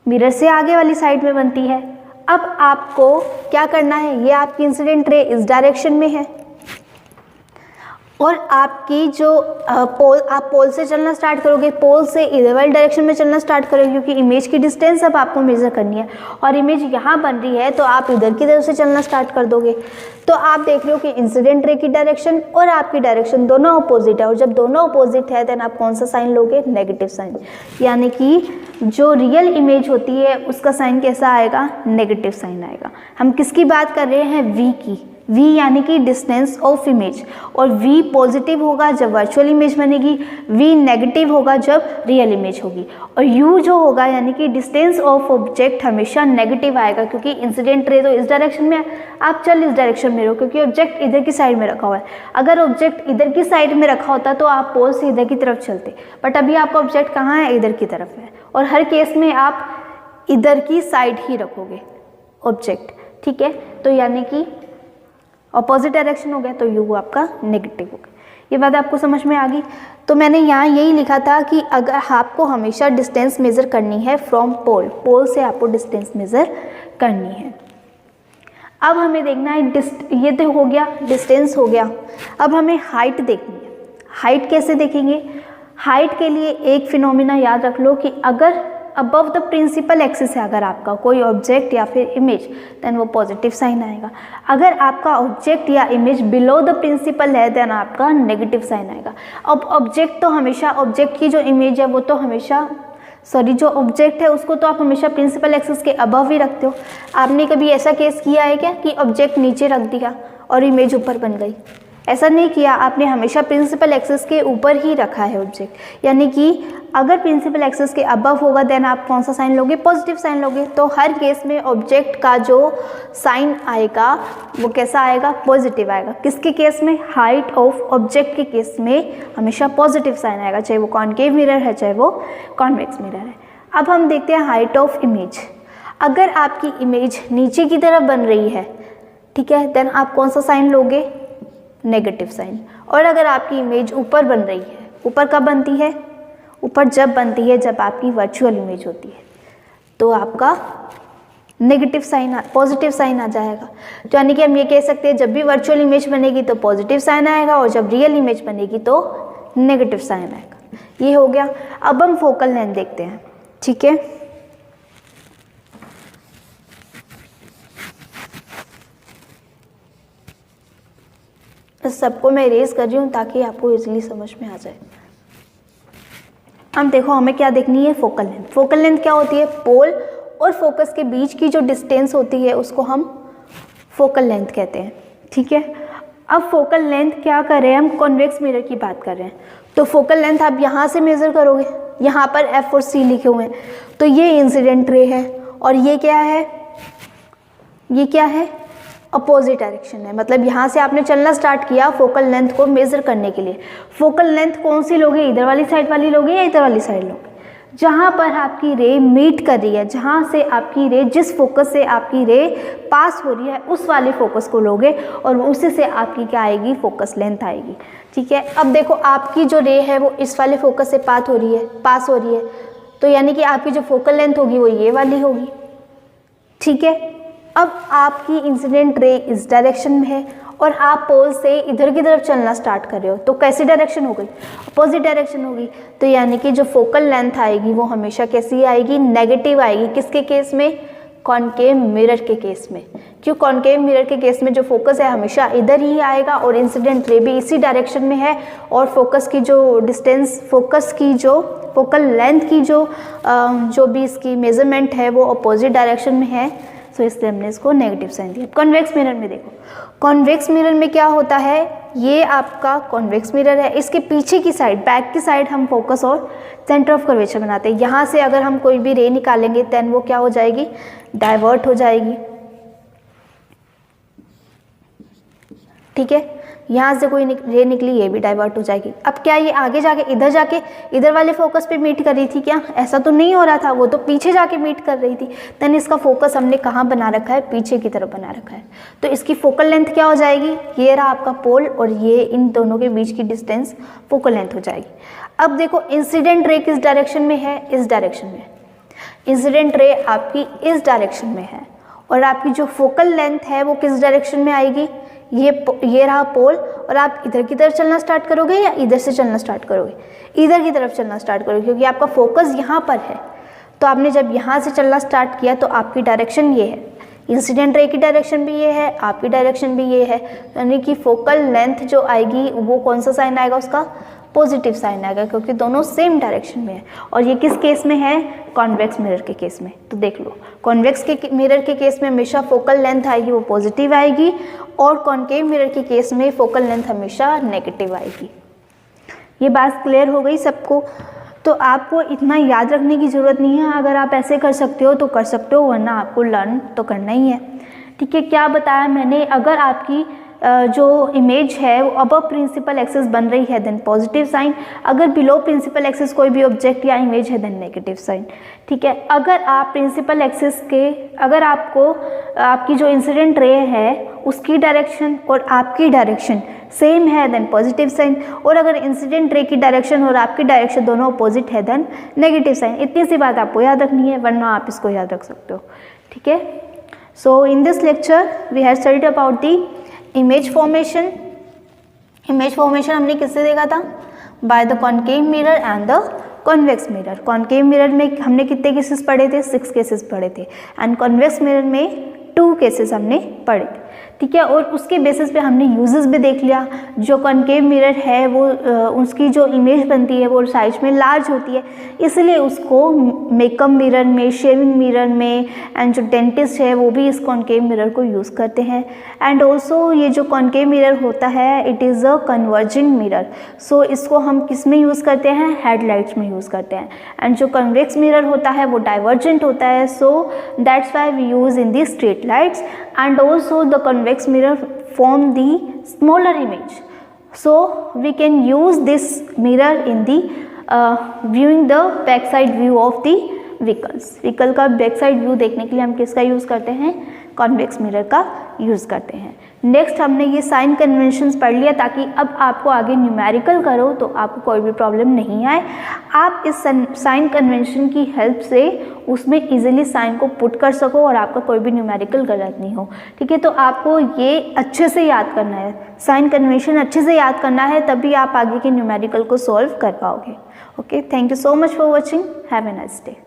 मिरर से आगे वाली साइड में बनती है। अब आपको क्या करना है, ये आपकी इंसिडेंट रे इस डायरेक्शन में है और आपकी जो आप पोल से चलना स्टार्ट करोगे, पोल से इधर वाली डायरेक्शन में चलना स्टार्ट करोगे, क्योंकि इमेज की डिस्टेंस अब आपको मेजर करनी है और इमेज यहाँ बन रही है तो आप इधर की तरफ से चलना स्टार्ट कर दोगे। तो आप देख रहे हो कि इंसिडेंट रे की डायरेक्शन और आपकी डायरेक्शन दोनों अपोजिट है, और जब दोनों अपोजिट है देन आप कौन सा साइन लोगे? Negative sign. यानी कि जो रियल इमेज होती है उसका साइन कैसा आएगा? नेगेटिव साइन आएगा। हम किसकी बात कर रहे हैं? वी की। v यानी कि डिस्टेंस ऑफ इमेज, और v पॉजिटिव होगा जब वर्चुअल इमेज बनेगी, v नेगेटिव होगा जब रियल इमेज होगी, और u जो होगा यानी कि डिस्टेंस ऑफ ऑब्जेक्ट हमेशा नेगेटिव आएगा, क्योंकि इंसिडेंट रे तो इस डायरेक्शन में है, आप चल इस डायरेक्शन में रहो क्योंकि ऑब्जेक्ट इधर की साइड में रखा हुआ है। अगर ऑब्जेक्ट इधर की साइड में रखा होता तो आप पोल से इधर की तरफ चलते, बट अभी आपका ऑब्जेक्ट कहाँ है? इधर की तरफ है, और हर केस में आप इधर की साइड ही रखोगे ऑब्जेक्ट, ठीक है। तो यानी कि अपोजिट डायरेक्शन हो गया तो यू आपका नेगेटिव हो गया। ये बात आपको समझ में आ गई? तो मैंने यहाँ यही लिखा था कि अगर आपको हमेशा डिस्टेंस मेज़र करनी है फ्रॉम पोल, पोल से आपको डिस्टेंस मेज़र करनी है। अब हमें देखना है ये तो हो गया, डिस्टेंस हो गया। अब हमें हाइट देखनी है। हाइट कैसे देखेंगे? हाइट के लिए एक फिनोमिना याद रख लो कि अगर अबव द प्रिंसिपल एक्सिस है अगर आपका कोई ऑब्जेक्ट या फिर इमेज, देन वो पॉजिटिव साइन आएगा। अगर आपका ऑब्जेक्ट या इमेज बिलो द प्रिंसिपल है देन आपका नेगेटिव साइन आएगा। अब ऑब्जेक्ट तो हमेशा, ऑब्जेक्ट की जो इमेज है वो तो हमेशा जो ऑब्जेक्ट है उसको तो आप हमेशा प्रिंसिपल एक्सिस के अबव ही रखते हो। आपने कभी ऐसा केस किया है क्या कि ऑब्जेक्ट नीचे रख दिया और इमेज ऊपर बन गई? ऐसा नहीं किया, आपने हमेशा प्रिंसिपल एक्सिस के ऊपर ही रखा है ऑब्जेक्ट। यानी कि अगर प्रिंसिपल एक्सिस के अबव होगा देन आप कौन सा साइन लोगे? पॉजिटिव साइन लोगे। तो हर केस में ऑब्जेक्ट का जो साइन आएगा वो कैसा आएगा? पॉजिटिव आएगा। किसके केस में? हाइट ऑफ ऑब्जेक्ट के केस में हमेशा पॉजिटिव साइन आएगा, चाहे वो कॉनकेव मिरर है चाहे वो कॉन्वेक्स मिरर है। अब हम देखते हैं हाइट ऑफ इमेज। अगर आपकी इमेज नीचे की तरफ बन रही है, ठीक है, देन आप कौन सा साइन लोगे? Negative sign. और अगर आपकी इमेज ऊपर बन रही है, ऊपर कब बनती है? ऊपर जब बनती है जब आपकी वर्चुअल इमेज होती है, तो आपका नेगेटिव साइन, पॉजिटिव साइन आ जाएगा। तो यानी कि हम ये कह सकते हैं जब भी वर्चुअल इमेज बनेगी तो पॉजिटिव साइन आएगा और जब रियल इमेज बनेगी तो नेगेटिव साइन आएगा। ये हो गया। अब हम फोकल लेंथ देखते हैं, ठीक है। सबको मैं इरेज कर रही हूँ ताकि आपको इजीली समझ में आ जाए। हम देखो हमें क्या देखनी है? Focal length. फोकल लेंथ क्या होती है? पोल और फोकस के बीच की जो डिस्टेंस होती है उसको हम फोकल लेंथ कहते हैं, ठीक है। अब फोकल लेंथ क्या कर रहे हैं? हम कॉन्वेक्स मिरर की बात कर रहे हैं। तो फोकल लेंथ आप यहाँ से मेज़र करोगे, यहाँ पर F और C लिखे हुए हैं, तो ये इंसिडेंट रे है और ये क्या है? ये क्या है? अपोजिट डायरेक्शन है। मतलब यहाँ से आपने चलना स्टार्ट किया फोकल लेंथ को मेज़र करने के लिए। फोकल लेंथ कौन सी लोगे? इधर वाली साइड वाली लोगे या इधर वाली साइड लोगे? जहाँ पर आपकी रे मीट कर रही है, जहाँ से आपकी रे, जिस फोकस से आपकी रे पास हो रही है उस वाले फोकस को लोगे और उसी से आपकी क्या आएगी? फोकस लेंथ आएगी, ठीक है। अब देखो आपकी जो रे है वो इस वाले फोकस से पास हो रही है, तो यानी कि आपकी जो फोकल लेंथ होगी वो ये वाली होगी, ठीक है। अब आपकी इंसिडेंट रे इस डायरेक्शन में है और आप पोल से इधर की तरफ चलना स्टार्ट कर रहे हो, तो कैसी डायरेक्शन हो गई? अपोजिट डायरेक्शन होगी। तो यानी कि जो फोकल लेंथ आएगी वो हमेशा कैसी आएगी? नेगेटिव आएगी। किसके केस में? कॉनकेव मिरर के केस में। क्यों? कॉनकेव मिरर के केस में जो फोकस है हमेशा इधर ही आएगा और इंसिडेंट रे भी इसी डायरेक्शन में है, और फोकस की जो डिस्टेंस, फोकस की जो फोकल लेंथ की जो भी इसकी मेजरमेंट है वो अपोजिट डायरेक्शन में है, तो इसलिए हमने इसको नेगेटिव साइन दिया। कॉन्वेक्स मिरर में देखो, कॉन्वेक्स मिरर में क्या होता है? ये आपका कॉन्वेक्स मिरर है, इसके पीछे की साइड, बैक की साइड हम फोकस और सेंटर ऑफ कर्वेचर बनाते हैं। यहाँ से अगर हम कोई भी रे निकालेंगे देन वो क्या हो जाएगी? डाइवर्ट हो जाएगी, ठीक है। यहाँ से कोई रे निकली, ये भी डाइवर्ट हो जाएगी। अब क्या ये आगे जाके इधर वाले फोकस पे मीट कर रही थी क्या? ऐसा तो नहीं हो रहा था, वो तो पीछे जाके मीट कर रही थी। देन इसका फोकस हमने कहाँ बना रखा है? पीछे की तरफ बना रखा है। तो इसकी फोकल लेंथ क्या हो जाएगी? ये रहा आपका पोल और ये इन दोनों के बीच की डिस्टेंस फोकल लेंथ हो जाएगी। अब देखो इंसिडेंट रे किस डायरेक्शन में है? इस डायरेक्शन में। इंसिडेंट रे आपकी इस डायरेक्शन में है और आपकी जो फोकल लेंथ है वो किस डायरेक्शन में आएगी? ये रहा पोल और आप इधर की तरफ चलना स्टार्ट करोगे या इधर से चलना स्टार्ट करोगे? इधर की तरफ चलना स्टार्ट करोगे क्योंकि आपका फोकस यहाँ पर है। तो आपने जब यहाँ से चलना स्टार्ट किया तो आपकी डायरेक्शन ये है, इंसिडेंट रे की डायरेक्शन भी ये है, आपकी डायरेक्शन भी ये है, यानी कि फोकल लेंथ जो आएगी वो कौन सा साइन आएगा? उसका पॉजिटिव साइन आएगा क्योंकि दोनों सेम डायरेक्शन में है। और ये किस केस में है? कॉन्वेक्स मिरर के केस में। तो देख लो, कॉन्वेक्स के मिरर के केस में हमेशा फोकल लेंथ आएगी वो पॉजिटिव आएगी और कॉन्केव मिरर के केस में फोकल लेंथ हमेशा नेगेटिव आएगी। ये बात क्लियर हो गई सबको? तो आपको इतना याद रखने की ज़रूरत नहीं है, अगर आप ऐसे कर सकते हो तो कर सकते हो, वरना आपको लर्न तो करना ही है। ठीक है, क्या बताया मैंने? अगर आपकी जो इमेज है वो अबव प्रिंसिपल एक्सिस बन रही है देन पॉजिटिव साइन, अगर बिलो प्रिंसिपल एक्सिस कोई भी ऑब्जेक्ट या इमेज है देन नेगेटिव साइन। ठीक है, अगर आप प्रिंसिपल एक्सिस के, अगर आपको आपकी जो इंसिडेंट रे है उसकी डायरेक्शन और आपकी डायरेक्शन सेम है देन पॉजिटिव साइन, और अगर इंसिडेंट रे की डायरेक्शन और आपकी डायरेक्शन दोनों अपोजिट है देन नेगेटिव साइन। इतनी सी बात आपको याद रखनी है, वरना आप इसको याद रख सकते हो। ठीक है, so in this lecture we have studied about the image formation. Image formation हमने किससे देखा था? By the concave mirror and the convex mirror. Concave mirror में हमने कितने केसेस पढ़े थे? 6 केसेस पढ़े थे एंड कॉन्वेक्स मिरर में 2 केसेस हमने पढ़े थे। ठीक है, और उसके बेसिस पे हमने यूजेस भी देख लिया। जो कॉन्केव मिरर है वो उसकी जो इमेज बनती है वो साइज में लार्ज होती है, इसलिए उसको मेकअप मिरर में, शेविंग मिरर में, एंड जो डेंटिस्ट है वो भी इस कॉन्केव मिरर को यूज़ करते हैं। एंड ऑल्सो ये जो कॉन्केव मिरर होता है it is a converging mirror, so इसको हम किस में यूज़ करते हैं? हेडलाइट्स में यूज़ करते हैं। एंड जो कन्वेक्स मिरर होता है वो डाइवर्जेंट होता है, so that's why we use in the straight lights. And also the convex mirror form the smaller image, so we can use this mirror in the viewing the backside view of the vehicles। Vehicle का back side view देखने के लिए हम किसका use करते हैं? Convex mirror का use करते हैं। नेक्स्ट हमने ये साइन कन्वेंशंस पढ़ लिया ताकि अब आपको आगे न्यूमेरिकल करो तो आपको कोई भी प्रॉब्लम नहीं आए। आप इस साइन कन्वेंशन की हेल्प से उसमें इजीली साइन को पुट कर सको और आपका कोई भी न्यूमेरिकल गलत नहीं हो। ठीक है, तो आपको ये अच्छे से याद करना है, साइन कन्वेंशन अच्छे से याद करना है, तभी आप आगे के न्यूमेरिकल को सॉल्व कर पाओगे। Okay, thank you so much for watching, have a nice day.